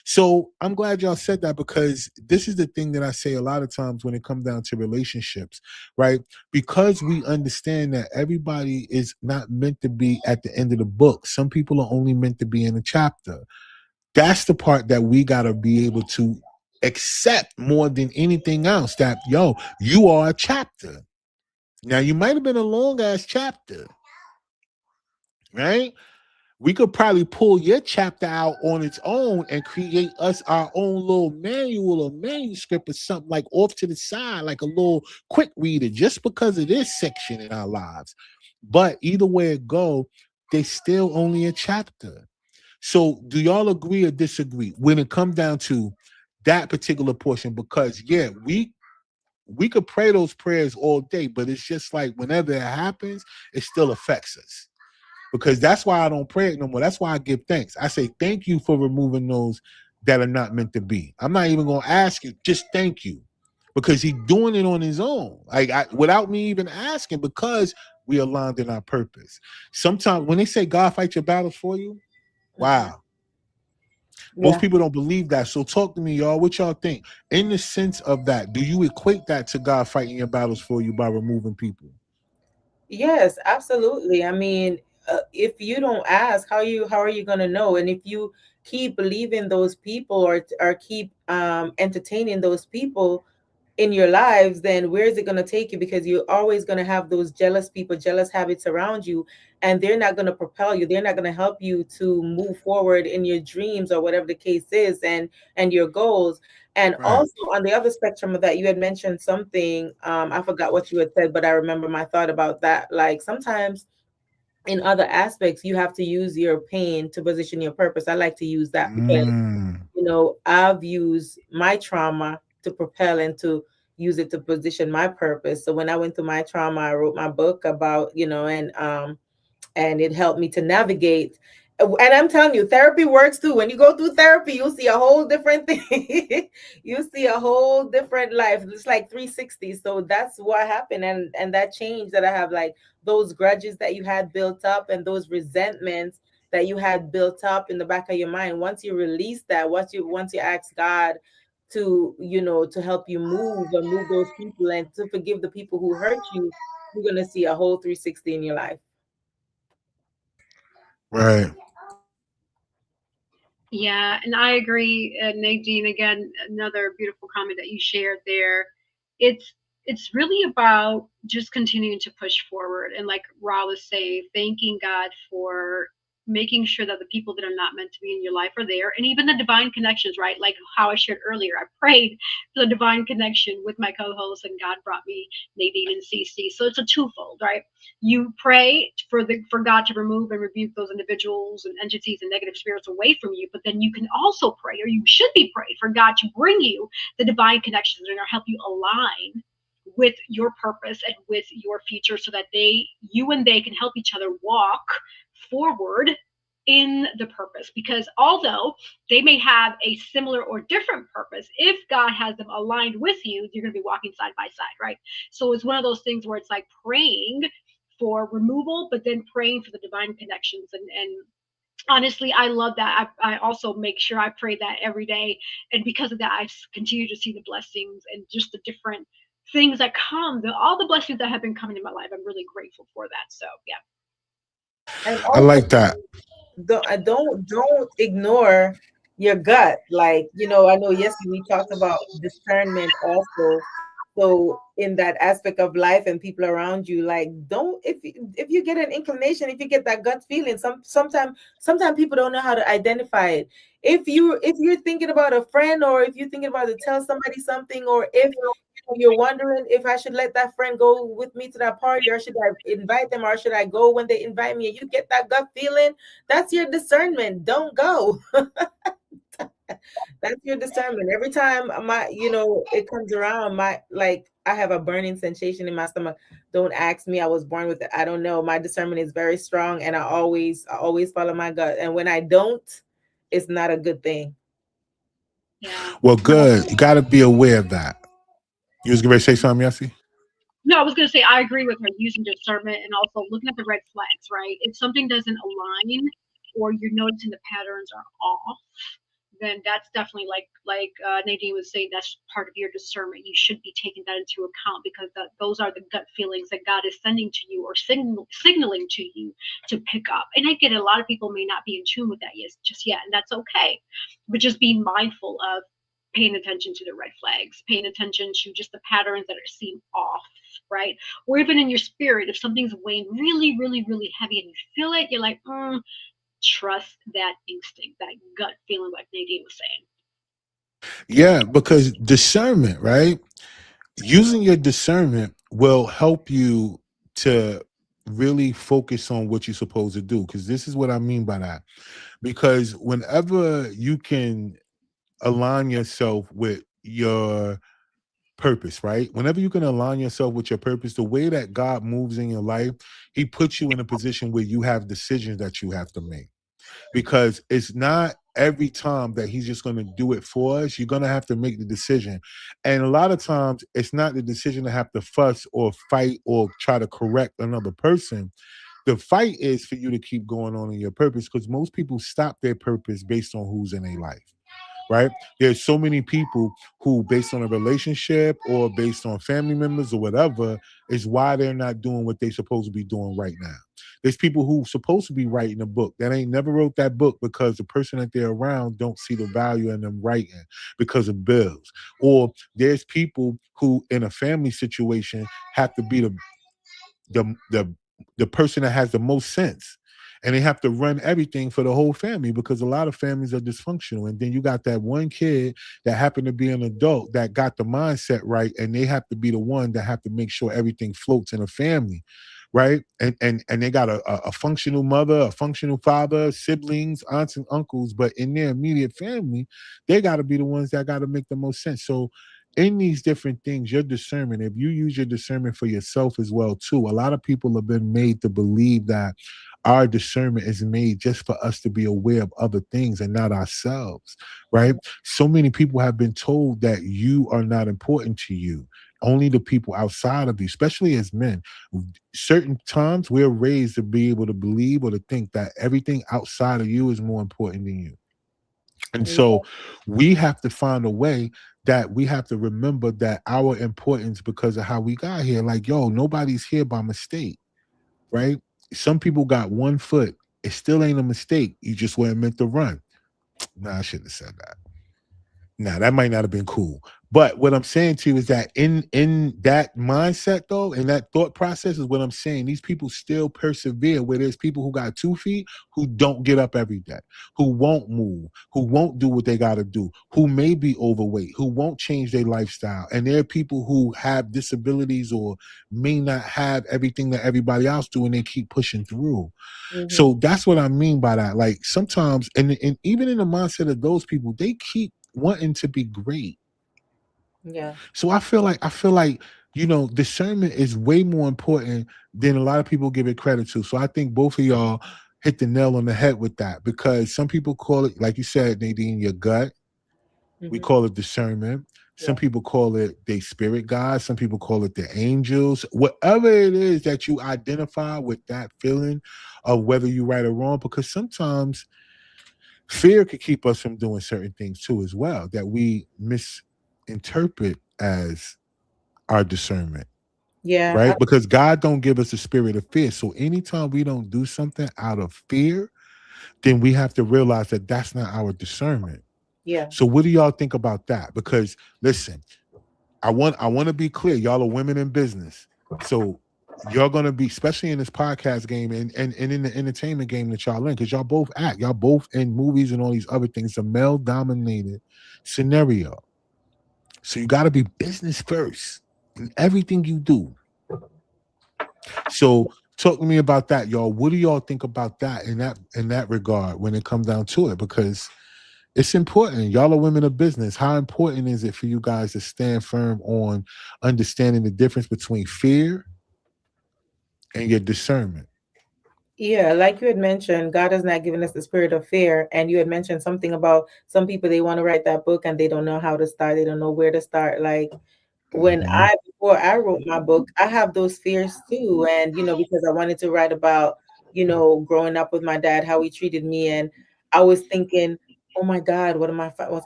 So I'm glad y'all said that because this is the thing that I say a lot of times when it comes down to relationships, right? Because we understand that everybody is not meant to be at the end of the book. Some people are only meant to be in a chapter. That's the part that we got to be able to accept more than anything else, that you are a chapter. Now you might have been a long ass chapter, right? We could probably pull your chapter out on its own and create us our own little manual or manuscript or something like off to the side, like a little quick reader, just because of this section in our lives. But either way it go, they still only a chapter. So do y'all agree or disagree when it comes down to that particular portion? Because yeah, we could pray those prayers all day, but it's just like whenever it happens, it still affects us. Because that's why I don't pray it no more. That's why I give thanks. I say thank you for removing those that are not meant to be. I'm not even gonna ask you, just thank you. Because he's doing it on his own. Without me even asking, because we aligned in our purpose. Sometimes when they say God fight your battles for you, wow. Most Yeah. people don't believe that. So talk to me, y'all. What y'all think? In the sense of that, do you equate that to God fighting your battles for you by removing people? Yes, absolutely. I mean, if you don't ask, how are you going to know? And if you keep believing those people or keep entertaining those people, in your lives, then where is it going to take you? Because you're always going to have those jealous people, jealous habits around you, and they're not going to propel you. They're not going to help you to move forward in your dreams or whatever the case is, and your goals. And Right. also on the other spectrum of that, you had mentioned something. I forgot what you had said, but I remember my thought about that. Like sometimes in other aspects, you have to use your pain to position your purpose. I like to use that because Mm. I've used my trauma to propel and to use it to position my purpose. So when I went through my trauma, I wrote my book about, and it helped me to navigate. And I'm telling you, therapy works too. When you go through therapy, you'll see a whole different thing. You see a whole different life. It's like 360. So that's what happened. And that change that I have, like those grudges that you had built up and those resentments that you had built up in the back of your mind. Once you release that, once you ask God to, to help you move and move those people and to forgive the people who hurt you, you're gonna see a whole 360 in your life. Right. Yeah, and I agree, Nadine. Again, another beautiful comment that you shared there. It's it's really about just continuing to push forward, and like Ra was saying, thanking God for making sure that the people that are not meant to be in your life are there, and even the divine connections. Right, like how I shared earlier, I prayed for the divine connection with my co-host, and God brought me Nadine and Cece. So it's a twofold, right? You pray for God to remove and rebuke those individuals and entities and negative spirits away from you, but then you can also pray, or you should be praying for God to bring you the divine connections that are going to help you align with your purpose and with your future, so that you and they can help each other walk forward in the purpose. Because although they may have a similar or different purpose, if God has them aligned with you, you're going to be walking side by side, right? So it's one of those things where it's like praying for removal, but then praying for the divine connections. And honestly, I love that. I also make sure I pray that every day. And because of that, I continue to see the blessings and just the different things that come, all the blessings that have been coming in my life. I'm really grateful for that. So, yeah. And I also, like that. don't ignore your gut. Like, I know yesterday we talked about discernment also. So in that aspect of life and people around you, like don't if you get an inclination, if you get that gut feeling, sometimes people don't know how to identify it. If you're thinking about a friend, or if you're thinking about to tell somebody something, or if you're wondering if I should let that friend go with me to that party, or should I invite them, or should I go when they invite me, and you get that gut feeling, that's your discernment. Don't go. That's your discernment. Every time it comes around, I have a burning sensation in my stomach. Don't ask me. I was born with it. I don't know. My discernment is very strong, and I always follow my gut. And when I don't, it's not a good thing. Yeah. Well, good. You got to be aware of that. You was going to say something, Yossi? No, I was going to say I agree with her, using discernment and also looking at the red flags, right? If something doesn't align, or you're noticing the patterns are off, then that's definitely like Nadine was saying, that's part of your discernment. You should be taking that into account, because those are the gut feelings that God is sending to you, or signaling to you to pick up. And I get it, a lot of people may not be in tune with that just yet, and that's okay. But just being mindful of paying attention to the red flags, paying attention to just the patterns that are seem off, right? Or even in your spirit, if something's weighing really, really, really heavy and you feel it, you're like, trust that instinct, that gut feeling, like Nadine was saying. Yeah, because discernment, right? Using your discernment will help you to really focus on what you're supposed to do. Because this is what I mean by that. Because whenever you can align yourself with your purpose, right? Whenever you can align yourself with your purpose, the way that God moves in your life, He puts you in a position where you have decisions that you have to make, because it's not every time that He's just going to do it for us. You're going to have to make the decision. And a lot of times it's not the decision to have to fuss or fight or try to correct another person. The fight is for you to keep going on in your purpose, because most people stop their purpose based on who's in their life. right? There's so many people who, based on a relationship or based on family members or whatever, is why they're not doing what they're supposed to be doing right now. There's people who supposed to be writing a book that ain't never wrote that book because the person that they're around don't see the value in them writing because of bills. Or there's people who in a family situation have to be the the the person that has the most sense, and they have to run everything for the whole family because a lot of families are dysfunctional. And then you got that one kid that happened to be an adult that got the mindset right, and they have to be the one that have to make sure everything floats in a family, right? And they got a functional mother, a functional father, siblings, aunts and uncles, but in their immediate family, they got to be the ones that got to make the most sense. So in these different things, your discernment, if you use your discernment for yourself as well too, a lot of people have been made to believe that our discernment is made just for us to be aware of other things and not ourselves, right? So many people have been told that you are not important to you. Only the people outside of you, especially as men. Certain times we're raised to be able to believe or to think that everything outside of you is more important than you. And so we have to find a way that we have to remember that our importance because of how we got here. Like, yo, nobody's here by mistake, right? Some people got 1 foot. It still ain't a mistake. You just weren't meant to run. Nah, I shouldn't have said that. Nah, that might not have been cool. But what I'm saying to you is that in that mindset, though, in that thought process is what I'm saying. These people still persevere where there's people who got 2 feet who don't get up every day, who won't move, who won't do what they got to do, who may be overweight, who won't change their lifestyle. And there are people who have disabilities or may not have everything that everybody else do, and they keep pushing through. So that's what I mean by that. Like sometimes, and even in the mindset of those people, they keep wanting to be great. Yeah. So I feel like discernment is way more important than a lot of people give it credit to. So I think both of y'all hit the nail on the head with that, because some people call it, like you said, Nadine, your gut. We call it discernment. Some people call it the spirit guide. Some people call it the angels. Whatever it is that you identify with that feeling of whether you're right or wrong, because sometimes fear could keep us from doing certain things too as well that we misinterpret as our discernment. Yeah. Right? Because God don't give us a spirit of fear. So anytime we don't do something out of fear, then we have to realize that that's not our discernment. Yeah. So what do y'all think about that? Because listen, I want to be clear. Y'all are women in business. So you're going to be, especially in this podcast game and in the entertainment game that y'all in, because y'all both act. Y'all both in movies and all these other things. It's a male-dominated scenario. So you got to be business first in everything you do. So talk to me about that, y'all. What do y'all think about that in that regard when it comes down to it? Because it's important. Y'all are women of business. How important is it for you guys to stand firm on understanding the difference between fear and your discernment? Yeah, like you had mentioned, God has not given us the spirit of fear. And you had mentioned something about some people, they want to write that book and they don't know how to start. They don't know where to start. Like before I wrote my book, I have those fears too. And, because I wanted to write about, growing up with my dad, how he treated me. And I was thinking, oh my God, what's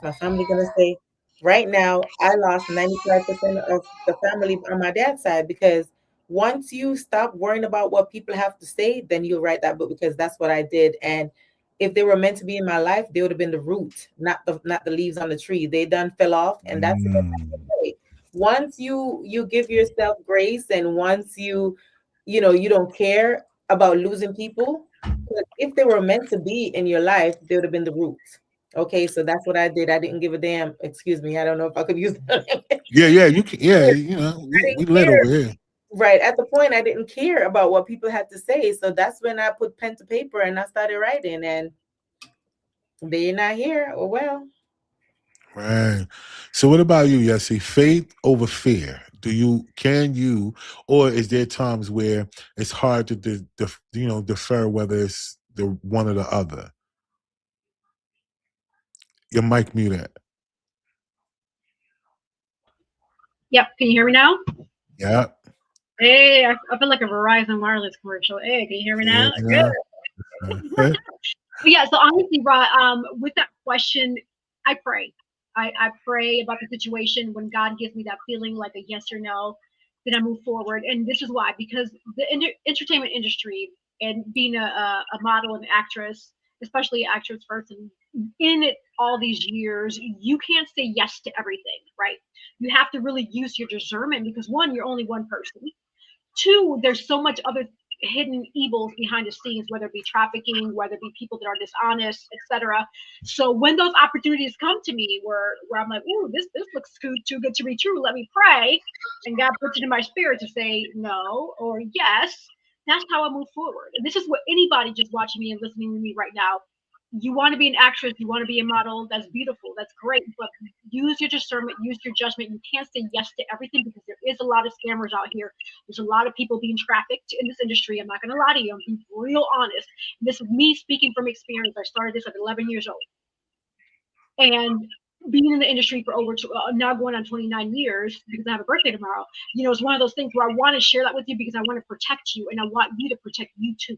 my family going to say? Right now, I lost 95% of the family on my dad's side, because once you stop worrying about what people have to say, then you'll write that book, because that's what I did. And if they were meant to be in my life, they would have been the root, not the leaves on the tree. They done fell off, and that's okay. Once you give yourself grace, and once you don't care about losing people, if they were meant to be in your life, they would have been the root. Okay, so that's what I did. I didn't give a damn. Excuse me, I don't know if I could use that. Yeah, you can. Yeah, we lit over here. Right. At the point, I didn't care about what people had to say. So that's when I put pen to paper and I started writing, and they're not here. Oh, well. Right. So what about you, Yessie? Faith over fear. Or is there times where it's hard to defer whether it's the one or the other? Your mic muted. Yep. Can you hear me now? Yeah. Hey, I feel like a Verizon wireless commercial. Hey, can you hear me now? Yeah. Good. Yeah. So honestly, Rod, with that question, I pray. I pray about the situation. When God gives me that feeling like a yes or no, then I move forward. And this is why, because the entertainment industry and being a model and actress, especially actress first, and in it all these years, you can't say yes to everything, right? You have to really use your discernment because one, you're only one person. Two, there's so much other hidden evils behind the scenes, whether it be trafficking, whether it be people that are dishonest, etc. So when those opportunities come to me where I'm like, ooh, this looks too good to be true, let me pray, and God puts it in my spirit to say no or yes, that's how I move forward. And this is what anybody just watching me and listening to me right now, you want to be an actress, you want to be a model, that's beautiful, that's great, but use your discernment, use your judgment. You can't say yes to everything because there is a lot of scammers out here. There's a lot of people being trafficked in this industry. I'm not going to lie to you, I'm being real honest. This is me speaking from experience. I started this at 11 years old, and being in the industry for over now going on 29 years because I have a birthday tomorrow. It's one of those things where I want to share that with you because I want to protect you and I want you to protect you too.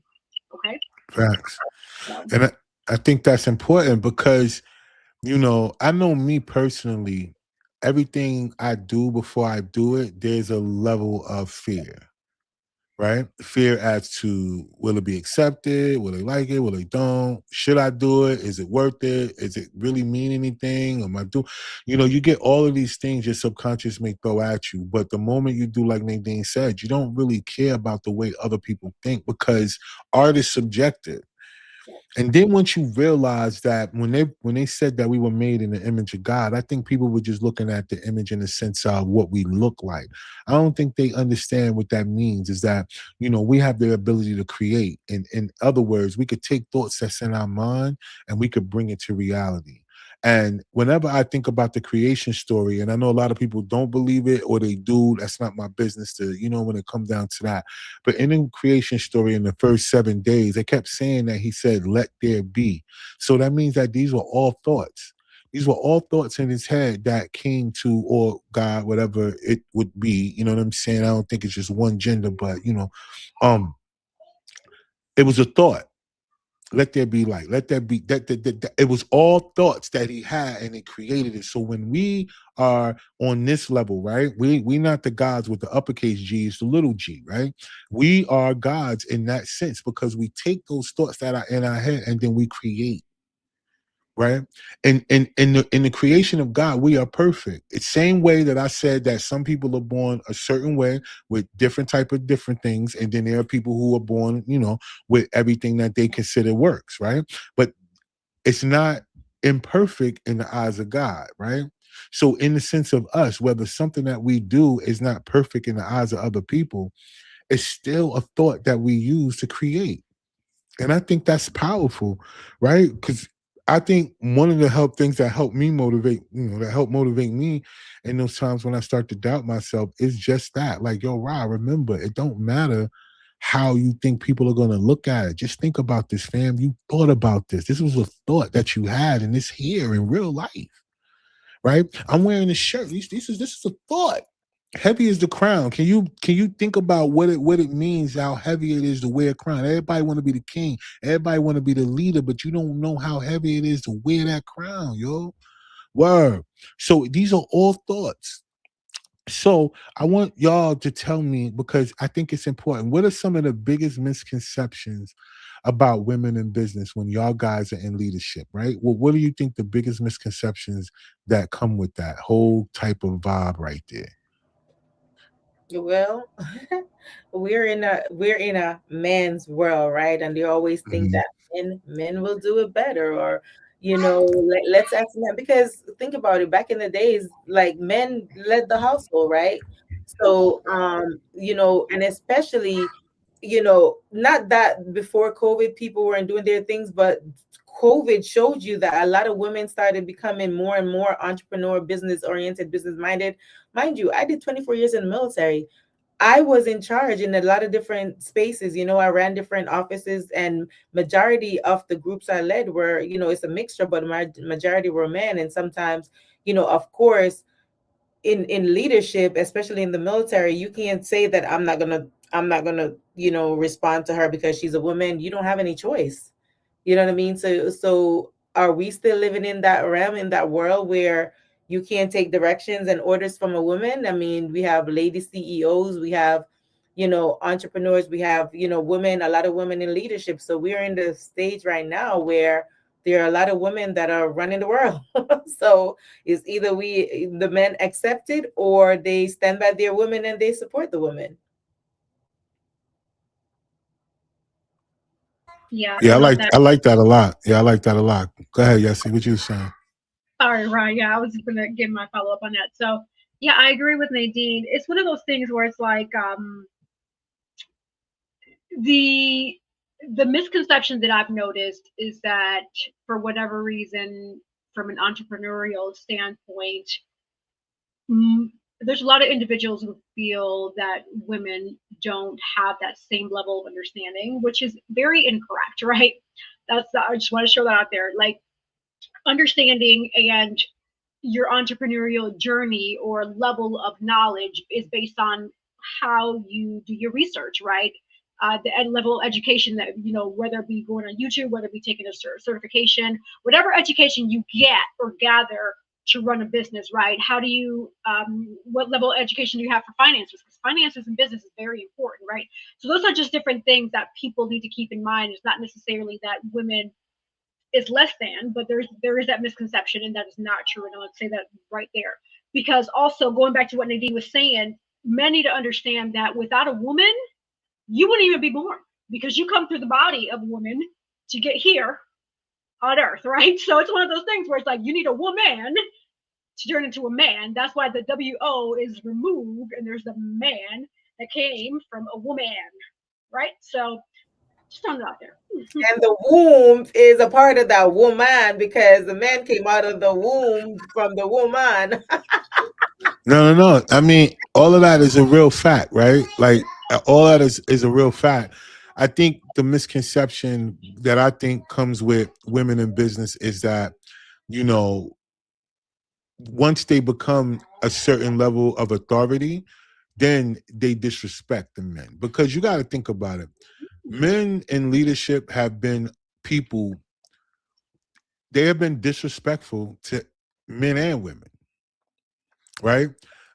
Okay. Facts. So, And I think that's important because, I know me personally, everything I do before I do it, there's a level of fear, right? Fear as to will it be accepted? Will they like it? Will they don't? Should I do it? Is it worth it? Is it really mean anything? Am I do? You get all of these things your subconscious may throw at you. But the moment you do, like Nadine said, you don't really care about the way other people think because art is subjective. And then once you realize that when they said that we were made in the image of God, I think people were just looking at the image in the sense of what we look like. I don't think they understand what that means is that, we have the ability to create. In other words, we could take thoughts that's in our mind and we could bring it to reality. And whenever I think about the creation story, and I know a lot of people don't believe it or they do, that's not my business to, when it comes down to that. But in the creation story, in the first 7 days, they kept saying that he said, let there be. So that means that these were all thoughts. These were all thoughts in his head that came to, or God, whatever it would be. You know what I'm saying? I don't think it's just one gender, but, it was a thought. Let there be light. Let there be that. It was all thoughts that he had, and it created it. So when we are on this level, right? We not the gods with the uppercase G, it's the little G, right? We are gods in that sense because we take those thoughts that are in our head and then we create. Right. And in the creation of God, we are perfect. It's same way that I said that some people are born a certain way with different things. And then there are people who are born, with everything that they consider works. Right. But it's not imperfect in the eyes of God. Right. So in the sense of us, whether something that we do is not perfect in the eyes of other people, it's still a thought that we use to create. And I think that's powerful, right? Because I think one of the things that helped me motivate, that helped motivate me in those times when I start to doubt myself is just that. Like, yo, Ra, remember, it don't matter how you think people are going to look at it. Just think about this, fam. You thought about this. This was a thought that you had, and it's here in real life, right? I'm wearing this shirt. This is a thought. Heavy is the crown. Can you think about what it means, how heavy it is to wear a crown? Everybody want to be the king. Everybody want to be the leader, but you don't know how heavy it is to wear that crown, yo. Word. So these are all thoughts. So I want y'all to tell me, because I think it's important, what are some of the biggest misconceptions about women in business when y'all guys are in leadership, right? Well, what do you think the biggest misconceptions that come with that whole type of vibe right there? Well, we're in a man's world, right? And they always think Mhm. that men will do it better, or let's ask men, because think about it. Back in the days, like, men led the household, right? So and especially, not that before COVID people weren't doing their things, but COVID showed you that a lot of women started becoming more and more entrepreneur, business oriented, business minded. Mind you, I did 24 years in the military. I was in charge in a lot of different spaces. I ran different offices, and majority of the groups I led were, it's a mixture, but my majority were men. And sometimes, of course, in leadership, especially in the military, you can't say that I'm not gonna respond to her because she's a woman. You don't have any choice. You know what I mean? So are we still living in that realm, in that world where you can't take directions and orders from a woman? I mean, we have lady CEOs, we have, entrepreneurs, we have, women, a lot of women in leadership. So we're in the stage right now where there are a lot of women that are running the world. So it's either the men accept it, or they stand by their women and they support the women. Yeah, Yeah, I love that. I like that a lot. Yeah, I like that a lot. Go ahead, Yessie. What you saying? Sorry, right. Yeah, I was just gonna give my follow up on that. So yeah, I agree with Nadine. It's one of those things where it's like the the misconception that I've noticed is that for whatever reason, from an entrepreneurial standpoint, there's a lot of individuals who feel that women don't have that same level of understanding, which is very incorrect, right? I just want to show that out there. Like, understanding and your entrepreneurial journey or level of knowledge is based on how you do your research, right? The level of education that, whether it be going on YouTube, whether it be taking a certification, whatever education you get or gather to run a business, right? How do you, what level of education do you have for finances? Because finances and business is very important, right? So those are just different things that people need to keep in mind. It's not necessarily that women is less than, but there is that misconception, and that is not true. And I would say that right there, because also going back to what Nadine was saying, men need to understand that without a woman, you wouldn't even be born, because you come through the body of a woman to get here on Earth, right? So it's one of those things where it's like you need a woman to turn into a man. That's why the WO is removed, and there's the man that came from a woman, right? So just throwing it out there. And the womb is a part of that woman, because the man came out of the womb from the woman. No. I mean, all of that is a real fact, right? Like all that is a real fact. I think the misconception that I think comes with women in business is that, you know, once they become a certain level of authority, then they disrespect the men. Because you got to think about it. Men in leadership have been people, they have been disrespectful to men and women, right?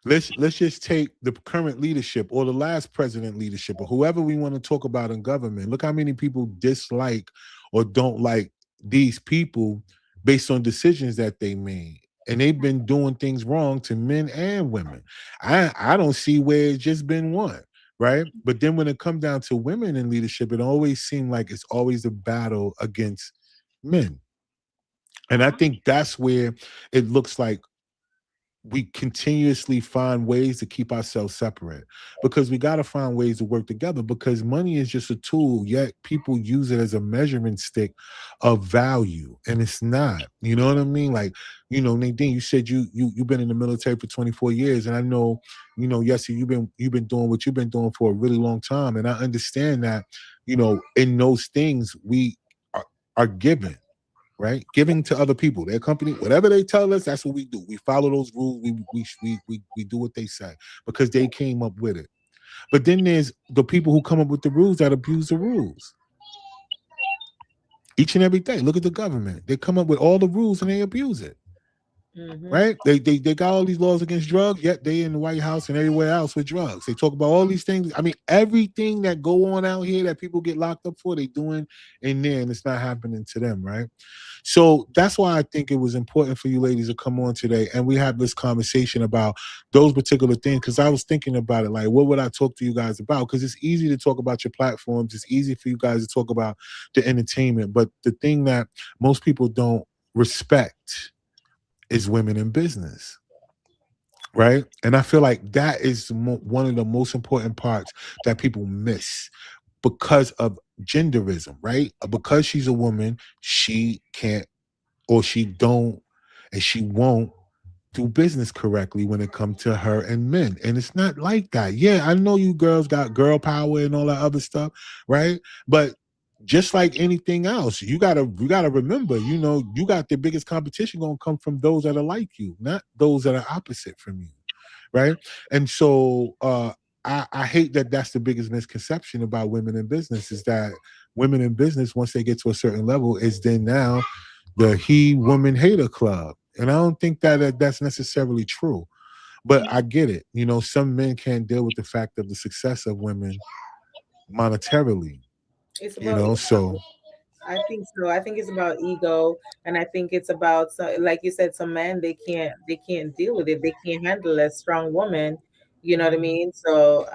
Let's just take the current leadership or the last president leadership or whoever we want to talk about in government. Look how many people dislike or don't like these people based on decisions that they made. And they've been doing things wrong to men and women. I don't see where it's just been one, right? But then when it comes down to women in leadership, it always seems like it's always a battle against men. And I think that's where it looks like we continuously find ways to keep ourselves separate, because we got to find ways to work together, because money is just a tool, yet people use it as a measuring stick of value, and it's not. You know what I mean? Like, Nadine, you said you've been in the military for 24 years, and I know, yes, you've been doing what you've been doing for a really long time, and I understand that, in those things we are given, right? Giving to other people, their company, whatever they tell us, that's what we do. We follow those rules. We do what they say because they came up with it. But then there's the people who come up with the rules that abuse the rules. Each and every day, look at the government. They come up with all the rules and they abuse it. Mm-hmm. Right? They got all these laws against drugs, yet they in the White House and everywhere else with drugs. They talk about all these things. I mean, everything that go on out here that people get locked up for, they doing in there, and it's not happening to them, right? So that's why I think it was important for you ladies to come on today and we have this conversation about those particular things, because I was thinking about it, like, what would I talk to you guys about? Because it's easy to talk about your platforms. It's easy for you guys to talk about the entertainment. But the thing that most people don't respect is women in business, right? And I feel like that is one of the most important parts that people miss because of genderism, right? Because she's a woman, she can't, or she don't, and she won't do business correctly when it comes to her and men. And it's not like that. Yeah, I know you girls got girl power and all that other stuff, right? But just like anything else, you gotta remember, you got the biggest competition gonna come from those that are like you, not those that are opposite from you, right? And so I hate that that's the biggest misconception about women in business, is that women in business, once they get to a certain level, is then now the he woman hater club. And I don't think that's necessarily true. But I get it. You know, some men can't deal with the fact of the success of women monetarily. It's You about know, so I think so. I think it's about ego, and I think it's about like you said, some men they can't deal with it. They can't handle a strong woman. You know what I mean? So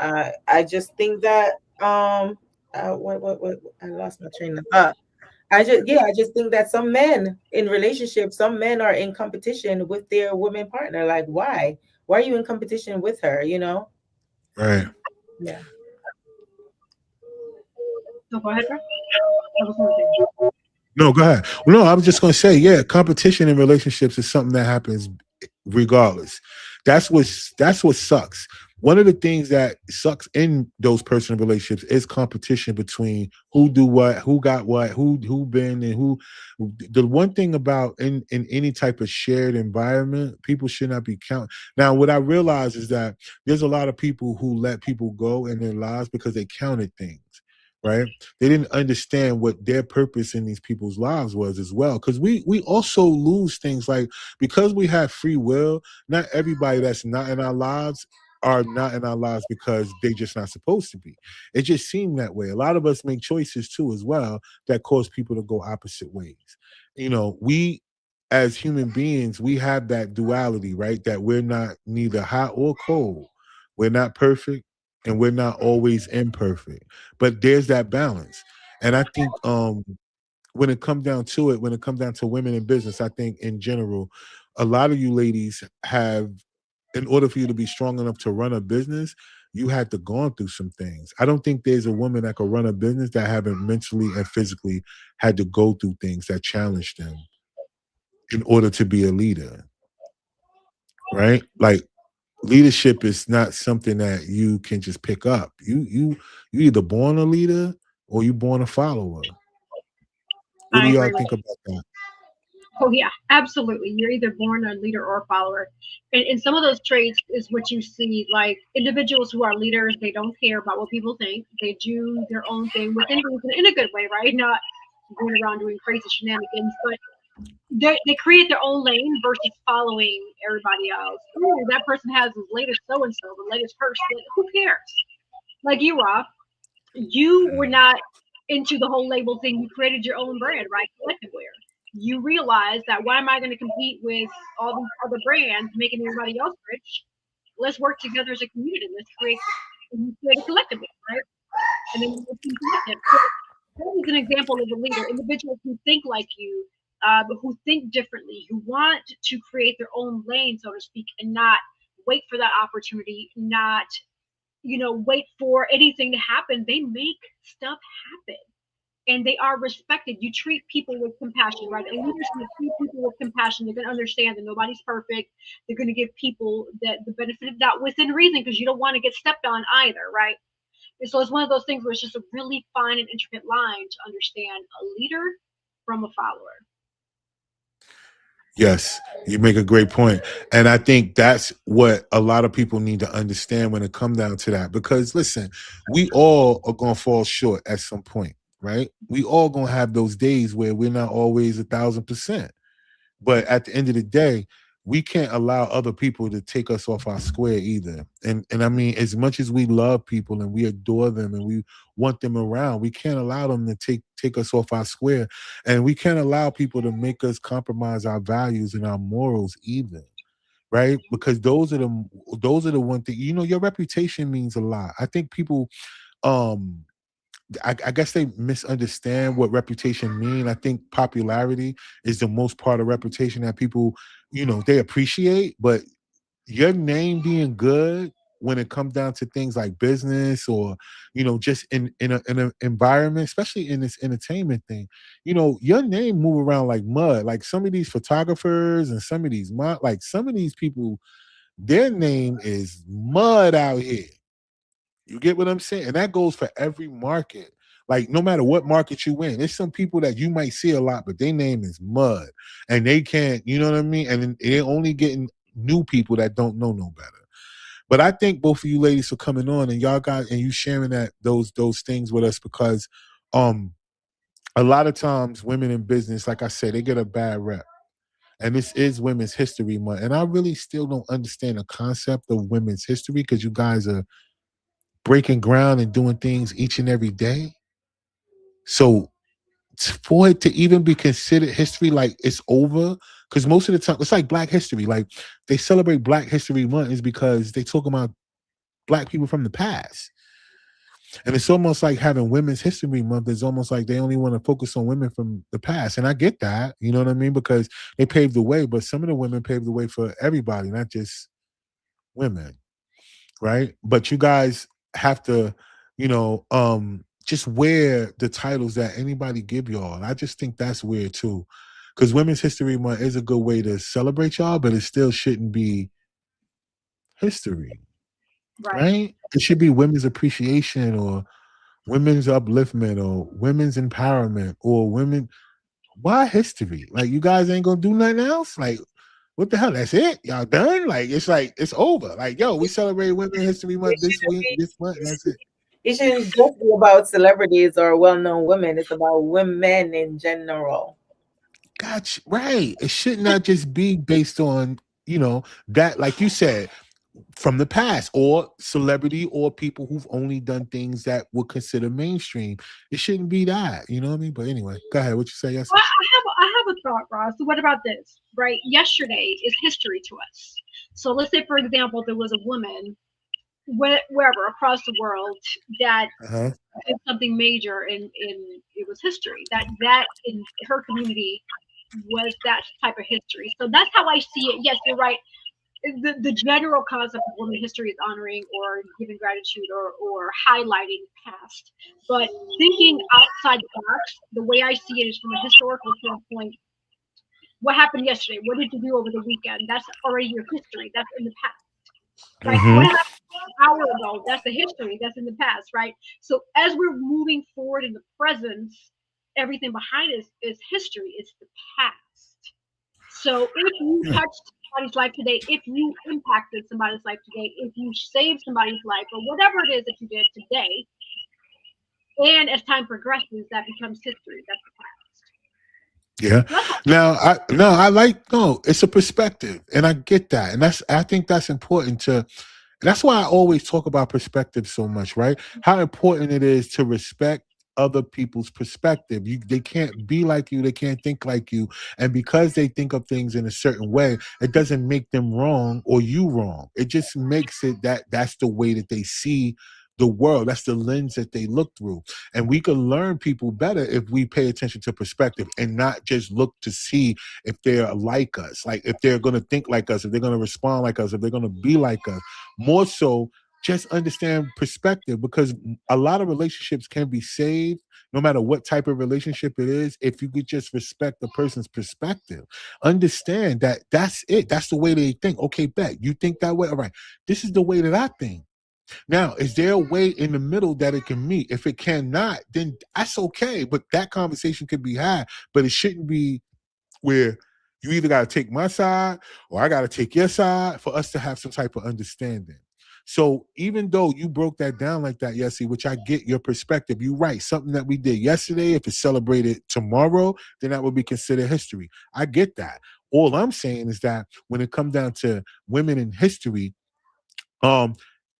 I just think that what I lost my train of thought. I just think that some men in relationships, some men are in competition with their woman partner. Like, why? Why are you in competition with her? You know? right. Yeah. So go ahead, bro. That was one thing. No, go ahead. No, I was just gonna say, yeah, competition in relationships is something that happens regardless. That's what sucks. One of the things that sucks in those personal relationships is competition between who do what, who been and who. The one thing about in any type of shared environment, people should not be count. Now, what I realize is that there's a lot of people who let people go in their lives because they counted things, right? They didn't understand what their purpose in these people's lives was as well. Because we also lose things like because we have free will. Not everybody that's not in our lives are not in our lives because they just not supposed to be. It just seemed that way. A lot of us make choices too as well that cause people to go opposite ways. You know, we as human beings, we have that duality, right? That we're not neither hot or cold. We're not perfect and we're not always imperfect. But there's that balance. And I think when it comes down to it, when it comes down to women in business, I think in general, a lot of you ladies have, in order for you to be strong enough to run a business, you had to gone through some things. I don't think there's a woman that could run a business that haven't mentally and physically had to go through things that challenged them in order to be a leader, right? Like leadership is not something that you can just pick up. You either born a leader or you born a follower. What do I y'all agree with think you. about that? Oh yeah, absolutely. You're either born a leader or a follower. And some of those traits is what you see, like individuals who are leaders, they don't care about what people think. They do their own thing within reason in a good way, right? Not going around doing crazy shenanigans, but they create their own lane versus following everybody else. Ooh, that person has his latest so and so, the latest purse. Like, who cares? Like you, Rob, you were not into the whole label thing. You created your own brand, right? Collective wear. You realize that why am I going to compete with all these other brands making everybody else rich? Let's work together as a community. Let's create a collective, right? And then you can collective. So that is an example of a leader. Individuals who think like you, who think differently, who want to create their own lane, so to speak, and not wait for that opportunity, not wait for anything to happen. They make stuff happen and they are respected. You treat people with compassion, right? And leaders who treat people with compassion, they're going to understand that nobody's perfect. They're going to give people the benefit of doubt within reason because you don't want to get stepped on either, right? And so it's one of those things where it's just a really fine and intricate line to understand a leader from a follower. Yes, you make a great point. And I think that's what a lot of people need to understand when it comes down to that. Because listen, we all are going to fall short at some point, right? We all going to have those days where we're not always 1,000%. But at the end of the day, we can't allow other people to take us off our square either. And I mean, as much as we love people and we adore them and we want them around, we can't allow them to take us off our square. And we can't allow people to make us compromise our values and our morals either. Right? Because those are the one thing, your reputation means a lot. I think people um I guess they misunderstand what reputation mean. I think popularity is the most part of reputation that people, they appreciate. But your name being good when it comes down to things like business or, just in an environment, especially in this entertainment thing, your name move around like mud. Like some of these photographers and some of these like some of these people, their name is mud out here. You get what I'm saying? And that goes for every market. Like no matter what market you in, there's some people that you might see a lot, but their name is mud, and they can't. You know what I mean? And they're only getting new people that don't know no better. But I thank both of you ladies for coming on and y'all got and you sharing that those things with us because, um, a lot of times women in business, like I said, they get a bad rep. And this is Women's History Month. And I really still don't understand the concept of women's history because you guys are breaking ground and doing things each and every day. So for it to even be considered history, like it's over, because most of the time it's like Black History. Like they celebrate Black History Month is because they talk about Black people from the past. And it's almost like having Women's History Month is almost like they only want to focus on women from the past. And I get that, you know what I mean? Because they paved the way, but some of the women paved the way for everybody, not just women, right? But you guys have to, just wear the titles that anybody give y'all. And I just think that's weird too. Because Women's History Month is a good way to celebrate y'all, but it still shouldn't be history. Right? It should be women's appreciation or women's upliftment or women's empowerment or women. Why history? Like you guys ain't gonna do nothing else? Like what the hell? That's it? Y'all done? Like it's over. Like yo, we celebrate Women's History Month this week, this month. That's it. It shouldn't just be about celebrities or well-known women. It's about women in general. Gotcha. Right. It should not just be based on that, like you said, from the past or celebrity or people who've only done things that would consider mainstream. It shouldn't be that, you know what I mean? But anyway, go ahead. What you say? Yes. Well, I have a thought, Ross. So what about this? Right? Yesterday is history to us. So let's say, for example, there was a woman wherever across the world that did something major and it was history. That in her community was that type of history. So that's how I see it. Yes, you're right. The general concept of women history is honoring or giving gratitude or highlighting past. But thinking outside the box, the way I see it is from a historical standpoint. What happened yesterday? What did you do over the weekend? That's already your history. That's in the past. Right? What happened an hour ago? That's the history. That's in the past, right? So as we're moving forward in the present, everything behind us is history. It's the past. So if you touched somebody's life today, if you impacted somebody's life today, if you saved somebody's life, or whatever it is that you did today, and as time progresses, that becomes history. That's the past. Yeah. It's a perspective, and I get that, and I think that's important to. That's why I always talk about perspective so much, right? How important it is to respect other people's perspective. They can't be like you, they can't think like you, and because they think of things in a certain way, it doesn't make them wrong or you wrong. It just makes it that's the way that they see the world. That's the lens that they look through. And we can learn people better if we pay attention to perspective and not just look to see if they're like us, like if they're going to think like us, if they're going to respond like us, if they're going to be like us. More so, just understand perspective, because a lot of relationships can be saved no matter what type of relationship it is if you could just respect the person's perspective. Understand that that's it. That's the way they think. Okay, bet. You think that way? All right. This is the way that I think. Now, is there a way in the middle that it can meet? If it cannot, then that's okay. But that conversation could be had, but it shouldn't be where you either got to take my side or I got to take your side for us to have some type of understanding. So even though you broke that down like that, Yessie, which I get your perspective, you're right. Something that we did yesterday, if it's celebrated tomorrow, then that would be considered history. I get that. All I'm saying is that when it comes down to women in history,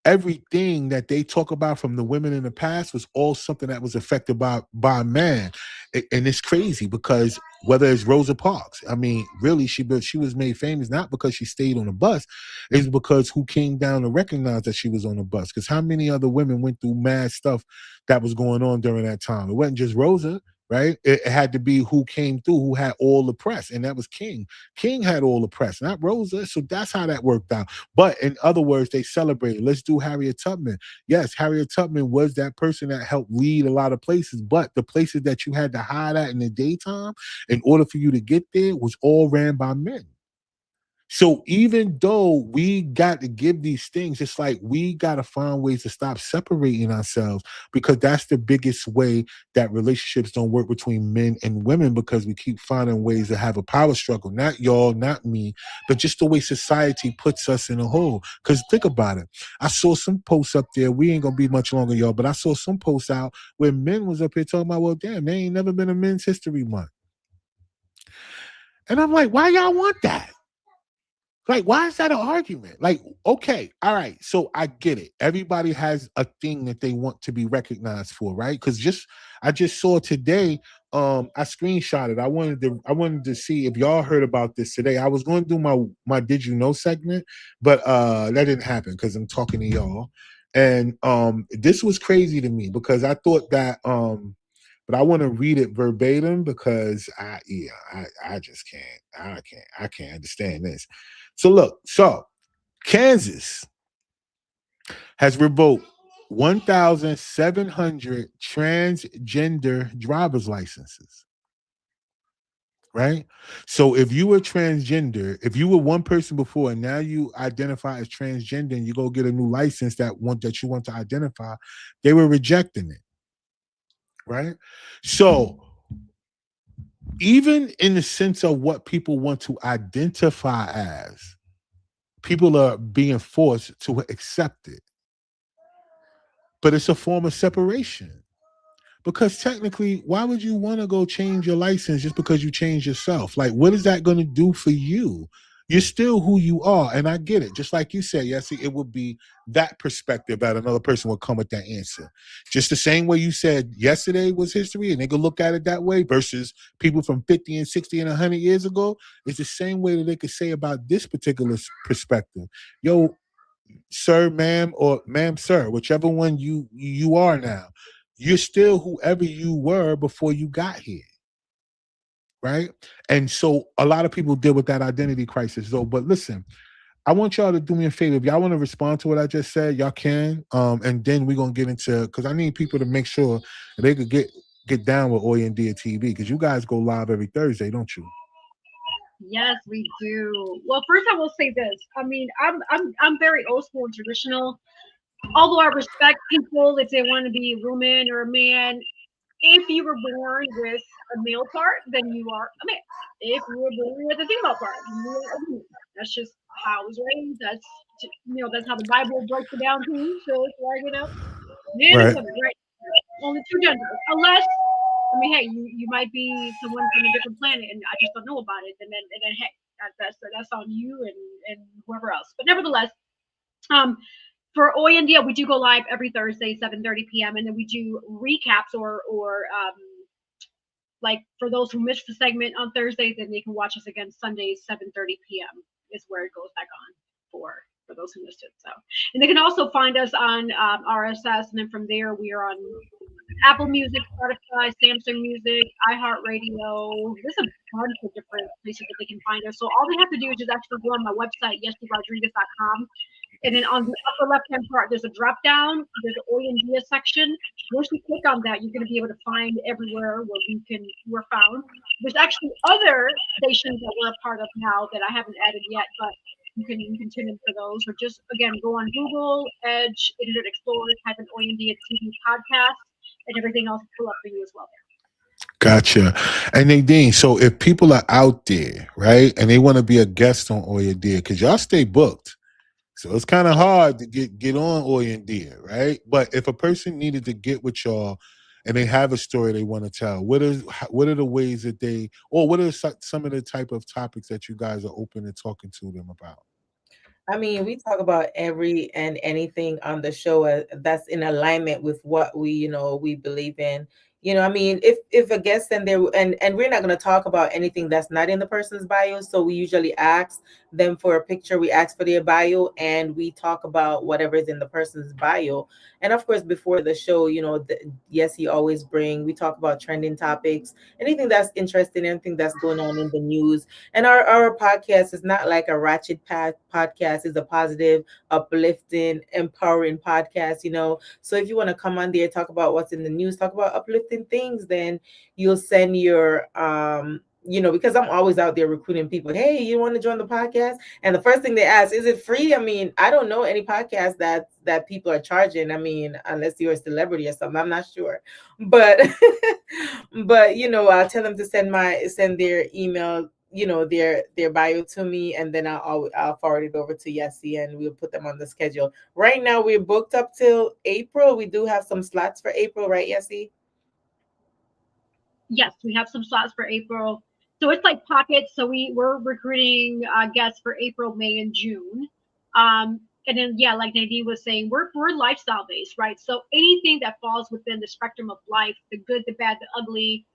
everything that they talk about from the women in the past was all something that was affected by a man. And it's crazy because whether it's Rosa Parks, I mean, really, she was made famous not because she stayed on the bus, it's because who came down to recognize that she was on the bus. Because how many other women went through mad stuff that was going on during that time? It wasn't just Rosa. Right? It had to be who came through, who had all the press, and that was King. King had all the press, not Rosa. So that's how that worked out. But in other words, they celebrated. Let's do Harriet Tubman. Yes, Harriet Tubman was that person that helped lead a lot of places, but the places that you had to hide at in the daytime in order for you to get there was all ran by men. So even though we got to give these things, it's like we got to find ways to stop separating ourselves, because that's the biggest way that relationships don't work between men and women, because we keep finding ways to have a power struggle. Not y'all, not me, but just the way society puts us in a hole. Because think about it. I saw some posts up there. We ain't gonna be much longer, y'all, but I saw some posts out where men was up here talking about, well, damn, there ain't never been a Men's History Month. And I'm like, why y'all want that? Like, why is that an argument? Like, okay, all right, so I get it. Everybody has a thing that they want to be recognized for, right? Because I just saw today, I screenshotted. I wanted to see if y'all heard about this today. I was going to do my Did You Know segment, but that didn't happen because I'm talking to y'all. And this was crazy to me because I thought that but I want to read it verbatim because I just can't understand this. So look, Kansas has revoked 1,700 transgender driver's licenses. Right? So if you were transgender, if you were one person before and now you identify as transgender and you go get a new license that you want to identify, they were rejecting it. Right? So even in the sense of what people want to identify as, people are being forced to accept it. But it's a form of separation. Because technically, why would you want to go change your license just because you change yourself? Like, what is that going to do for you? You're still who you are. And I get it. Just like you said, yes, it would be that perspective that another person would come with that answer. Just the same way you said yesterday was history and they could look at it that way versus people from 50 and 60 and 100 years ago. It's the same way that they could say about this particular perspective. Yo, sir, ma'am, or ma'am, sir, whichever one you are now, you're still whoever you were before you got here. Right? And so a lot of people deal with that identity crisis though. But listen, I want y'all to do me a favor. If y'all want to respond to what I just said, y'all can. And then we're gonna get into, because I need people to make sure they could get down with Oyendia TV, because you guys go live every Thursday, don't you? Yes, we do. Well, first I will say this. I mean, I'm very old school and traditional. Although I respect people if they want to be a woman or a man, if you were born with a male part, then you are a man. If you were born with a female part, you are a woman. That's just how I was raised. That's how the Bible breaks it down too. So it's like, man and Right. woman, right? Only two genders. Unless, I mean, hey, you might be someone from a different planet and I just don't know about it. And then hey, that's on you and whoever else. But nevertheless, um, for Oy India, we do go live every Thursday, 7:30 p.m. And then we do recaps or like for those who missed the segment on Thursday, then they can watch us again Sunday, 7:30 p.m. is where it goes back on for those who missed it. So, and they can also find us on RSS, and then from there we are on Apple Music, Spotify, Samsung Music, iHeartRadio. There's a bunch of different places that they can find us. So all they have to do is just actually go on my website, yesierodriguez.com. And then on the upper left-hand part, there's a drop-down. There's an Oy and Dia section. Once you click on that, you're going to be able to find everywhere where we're found. There's actually other stations that we're a part of now that I haven't added yet, but you can tune in for those. Or just again, go on Google, Edge, Internet Explorer, type in Oy and Dia TV podcast, and everything else will pull up for you as well. Gotcha. And Nadine, so if people are out there, right, and they want to be a guest on Oy and Dia, because y'all stay booked. So it's kind of hard to get on Oy and Dia, right? But if a person needed to get with y'all and they have a story they want to tell, what are the ways that what are some of the type of topics that you guys are open to talking to them about? I mean, we talk about every and anything on the show that's in alignment with what we believe in. I mean, if a guest and there and we're not going to talk about anything that's not in the person's bio, so we usually ask them for a picture, we ask for their bio, and we talk about whatever is in the person's bio. And of course, before the show, yes, he always we talk about trending topics, anything that's interesting, anything that's going on in the news. And our podcast is not like a ratchet podcast. It's a positive, uplifting, empowering podcast. So if you want to come on there, talk about what's in the news, talk about uplifting things, then you'll send your because I'm always out there recruiting people. Hey, you want to join the podcast? And the first thing they ask, is it free? I mean, I don't know any podcast that people are charging. I mean, unless you're a celebrity or something, I'm not sure. But but I'll tell them to send their email, their bio to me, and then I'll forward it over to Yessie, and we'll put them on the schedule. Right now we're booked up till April. We do have some slots for April, right, Yessie? Yes, we have some slots for April. So it's like pockets. So we're recruiting guests for April, May, and June. And then yeah, like Nadine was saying, we're lifestyle based, right? So anything that falls within the spectrum of life, the good, the bad, the ugly,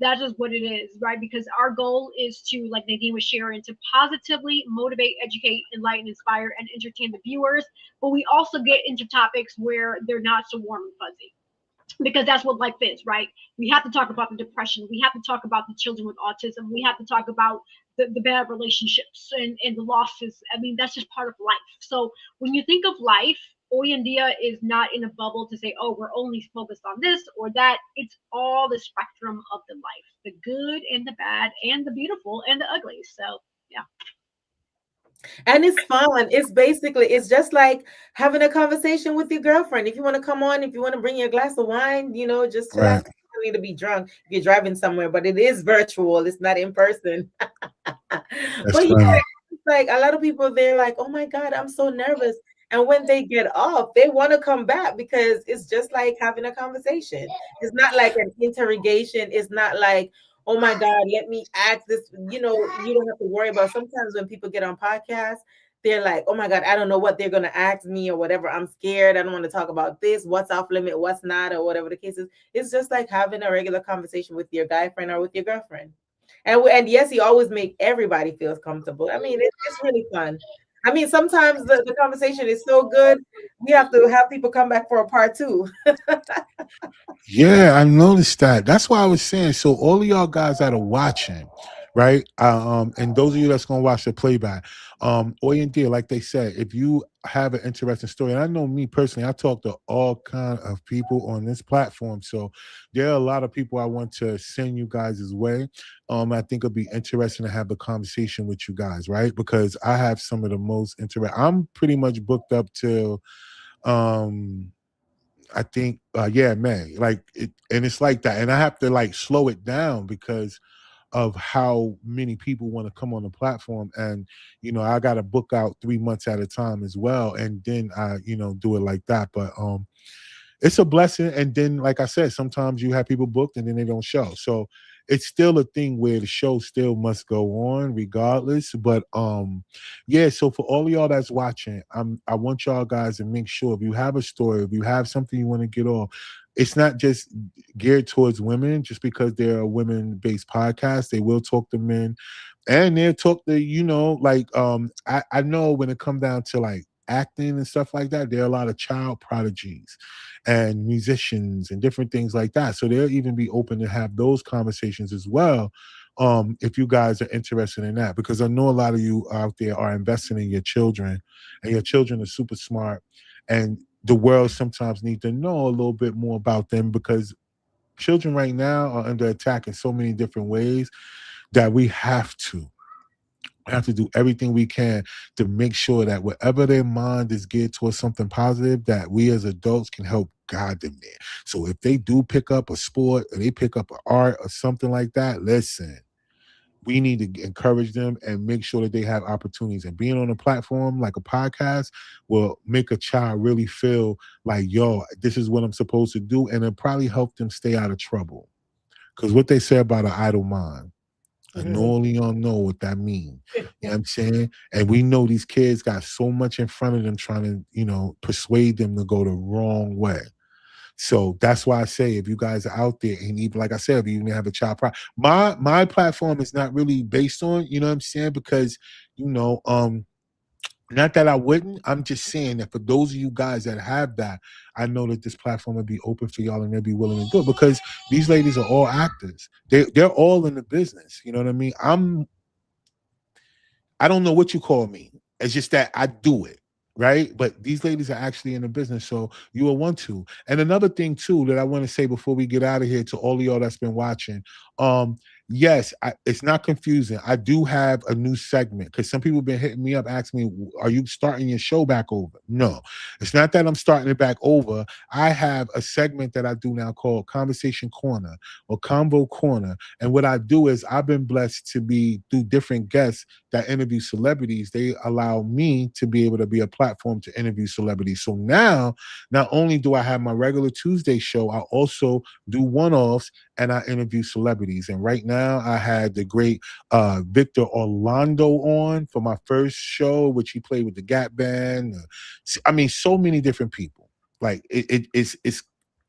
that is what it is, right? Because our goal is to, like Nadine was sharing, to positively motivate, educate, enlighten, inspire, and entertain the viewers. But we also get into topics where they're not so warm and fuzzy, because that's what life is, right? We have to talk about the depression. We have to talk about the children with autism. We have to talk about the bad relationships and the losses. I mean, that's just part of life. So when you think of life, Oyandia is not in a bubble to say, oh, we're only focused on this or that. It's all the spectrum of the life, the good and the bad and the beautiful and the ugly. So yeah. And it's fun. It's just like having a conversation with your girlfriend. If you want to come on, if you want to bring your glass of wine, just chill out. Right. You don't need to be drunk if you're driving somewhere, but it is virtual. It's not in person. That's But funny. it's like a lot of people, they're like, oh my God, I'm so nervous. And when they get off, they want to come back because it's just like having a conversation. It's not like an interrogation. It's not like, oh my God, let me ask this. You don't have to worry about. Sometimes when people get on podcasts, they're like, oh my God, I don't know what they're going to ask me or whatever. I'm scared. I don't want to talk about this, what's off limit, what's not, or whatever the case is. It's just like having a regular conversation with your guy friend or with your girlfriend. And yes, he always make everybody feels comfortable. I mean, it's really fun. I mean, sometimes the conversation is so good, we have to have people come back for a part two. Yeah, I noticed that. That's why I was saying. So all of y'all guys that are watching, right? And those of you that's gonna watch the playback, Oy and Dear, like they said, if you have an interesting story, and I know me personally, I talk to all kind of people on this platform. So there are a lot of people I want to send you guys' way. I think it'll be interesting to have a conversation with you guys, right? Because I have some of the most interesting. I'm pretty much booked up till um I think yeah, May. Like it, and it's like that. And I have to like slow it down because of how many people want to come on the platform. And, I gotta book out 3 months at a time as well. And then I, do it like that. But it's a blessing. And then, like I said, sometimes you have people booked and then they don't show. So it's still a thing where the show still must go on regardless. But yeah, so for all of y'all that's watching, I want y'all guys to make sure if you have a story, if you have something you want to get off, it's not just geared towards women, just because they're a women-based podcast. They will talk to men and they'll talk to, like I know when it comes down to like acting and stuff like that, there are a lot of child prodigies and musicians and different things like that. So they'll even be open to have those conversations as well. If you guys are interested in that, because I know a lot of you out there are investing in your children and your children are super smart, and the world sometimes needs to know a little bit more about them, because children right now are under attack in so many different ways that we have to do everything we can to make sure that whatever their mind is geared towards something positive, that we as adults can help guide them there. So if they do pick up a sport or they pick up an art or something like that, listen, we need to encourage them and make sure that they have opportunities. And being on a platform like a podcast will make a child really feel like, yo, this is what I'm supposed to do. And it'll probably help them stay out of trouble. Because what they say about an idle mind, and only y'all know what that means. You know what I'm saying? And we know these kids got so much in front of them trying to, persuade them to go the wrong way. So that's why I say, if you guys are out there, and even like I said, if you even have a child, my platform is not really based on, you know what I'm saying? Because, not that I wouldn't. I'm just saying that for those of you guys that have that, I know that this platform would be open for y'all and they'll be willing to do it, because these ladies are all actors. They're all in the business. You know what I mean? I don't know what you call me. It's just that I do it. Right. But these ladies are actually in the business. So you will want to. And another thing too that I want to say before we get out of here to all of y'all that's been watching, yes, it's not confusing. I do have a new segment because some people have been hitting me up asking me, are you starting your show back over? No, it's not that I'm starting it back over. I have a segment that I do now called Conversation Corner or Combo Corner. And what I do is I've been blessed to be through different guests that interview celebrities. They allow me to be able to be a platform to interview celebrities. So now, not only do I have my regular Tuesday show, I also do one-offs and I interview celebrities. And right now I had the great Victor Orlando on for my first show, which he played with the Gap Band. I mean, so many different people. Like it's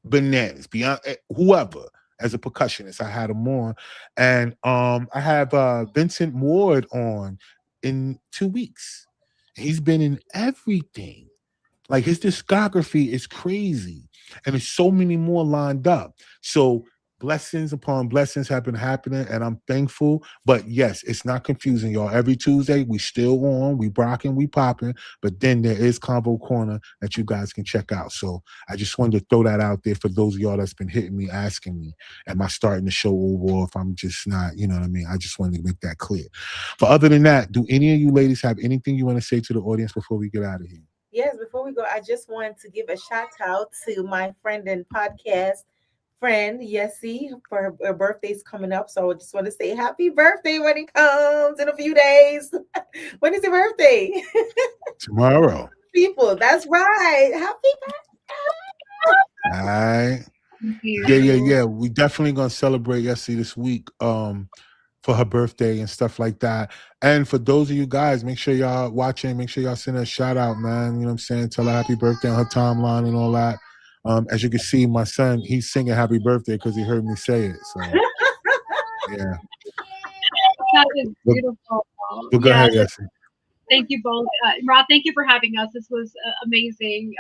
bananas. Beyond whoever as a percussionist, I had him on, and I have Vincent Ward on in 2 weeks. He's been in everything. Like his discography is crazy, and there's so many more lined up. So blessings upon blessings have been happening, and I'm thankful. But yes, it's not confusing, y'all. Every Tuesday we still on, we rocking, we popping. But then there is Combo Corner that you guys can check out. So I just wanted to throw that out there for those of y'all that's been hitting me, asking me, am I starting the show over, or if I'm just not? You know what I mean? I just wanted to make that clear. But other than that, do any of you ladies have anything you want to say to the audience before we get out of here? Yes, before we go, I just want to give a shout out to my friend and podcast friend, Yessie, for her birthday's coming up. So I just want to say happy birthday when it comes in a few days. When is your birthday? Tomorrow. People, that's right. Happy birthday. All right. Yeah. We definitely gonna celebrate Yessie this week. For her birthday and stuff like that. And for those of you guys, make sure y'all watching, make sure y'all send her a shout out, man. You know what I'm saying? Tell her happy birthday on her timeline and all that. As you can see, my son, he's singing happy birthday because he heard me say it. So yeah. That is beautiful. Well, go ahead, Yessie. Thank you both. Rob, thank you for having us. This was amazing.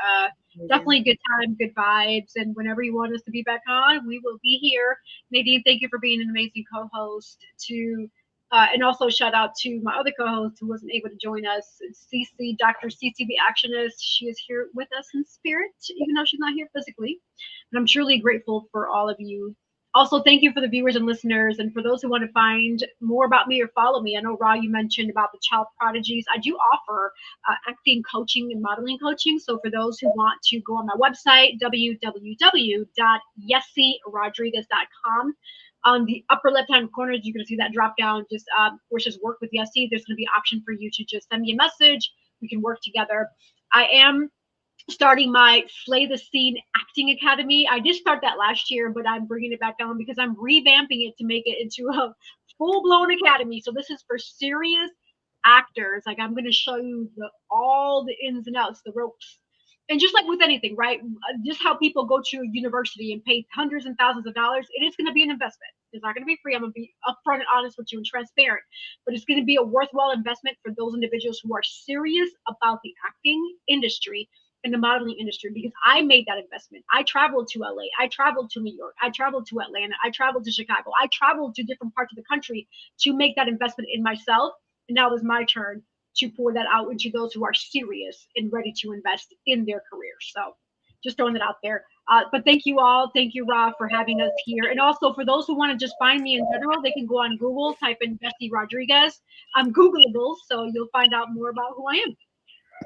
Definitely good time, good vibes. And whenever you want us to be back on, we will be here. Nadine, thank you for being an amazing co-host. And also shout out to my other co-host who wasn't able to join us, Cece, Dr. Cece the Actionist. She is here with us in spirit, even though she's not here physically. And I'm truly grateful for all of you. Also, thank you for the viewers and listeners. And for those who want to find more about me or follow me, I know, Ra, you mentioned about the child prodigies. I do offer acting coaching and modeling coaching. So for those who want to go on my website, www.yessierodriguez.com. On the upper left-hand corner, you're going to see that drop down, just where it says work with Yessie. There's going to be an option for you to just send me a message. We can work together. I am starting my Slay the Scene Acting Academy. I did start that last year, but I'm bringing it back on because I'm revamping it to make it into a full-blown academy. So this is for serious actors. Like, I'm going to show you all the ins and outs, the ropes. And just like with anything, right? Just how people go to university and pay hundreds and thousands of dollars, it is going to be an investment. It's not going to be free. I'm going to be upfront and honest with you and transparent, but it's going to be a worthwhile investment for those individuals who are serious about the acting industry and the modeling industry, because I made that investment. I traveled to LA, I traveled to New York, I traveled to Atlanta, I traveled to Chicago, I traveled to different parts of the country to make that investment in myself. And now it was my turn to pour that out into those who are serious and ready to invest in their careers. So just throwing that out there. But thank you all. Thank you, Rob, for having us here. And also for those who want to just find me in general, they can go on Google, type in Yessie Rodriguez. I'm Googleable, so you'll find out more about who I am.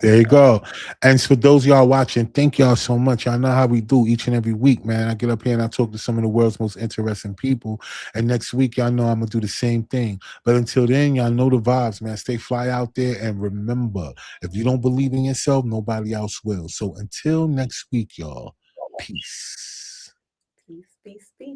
There you go. And for those y'all watching, thank y'all so much. Y'all know how we do each and every week, man. I get up here and I talk to some of the world's most interesting people. And next week, y'all know I'm going to do the same thing. But until then, y'all know the vibes, man. Stay fly out there. And remember, if you don't believe in yourself, nobody else will. So until next week, y'all, peace. Peace, peace, peace.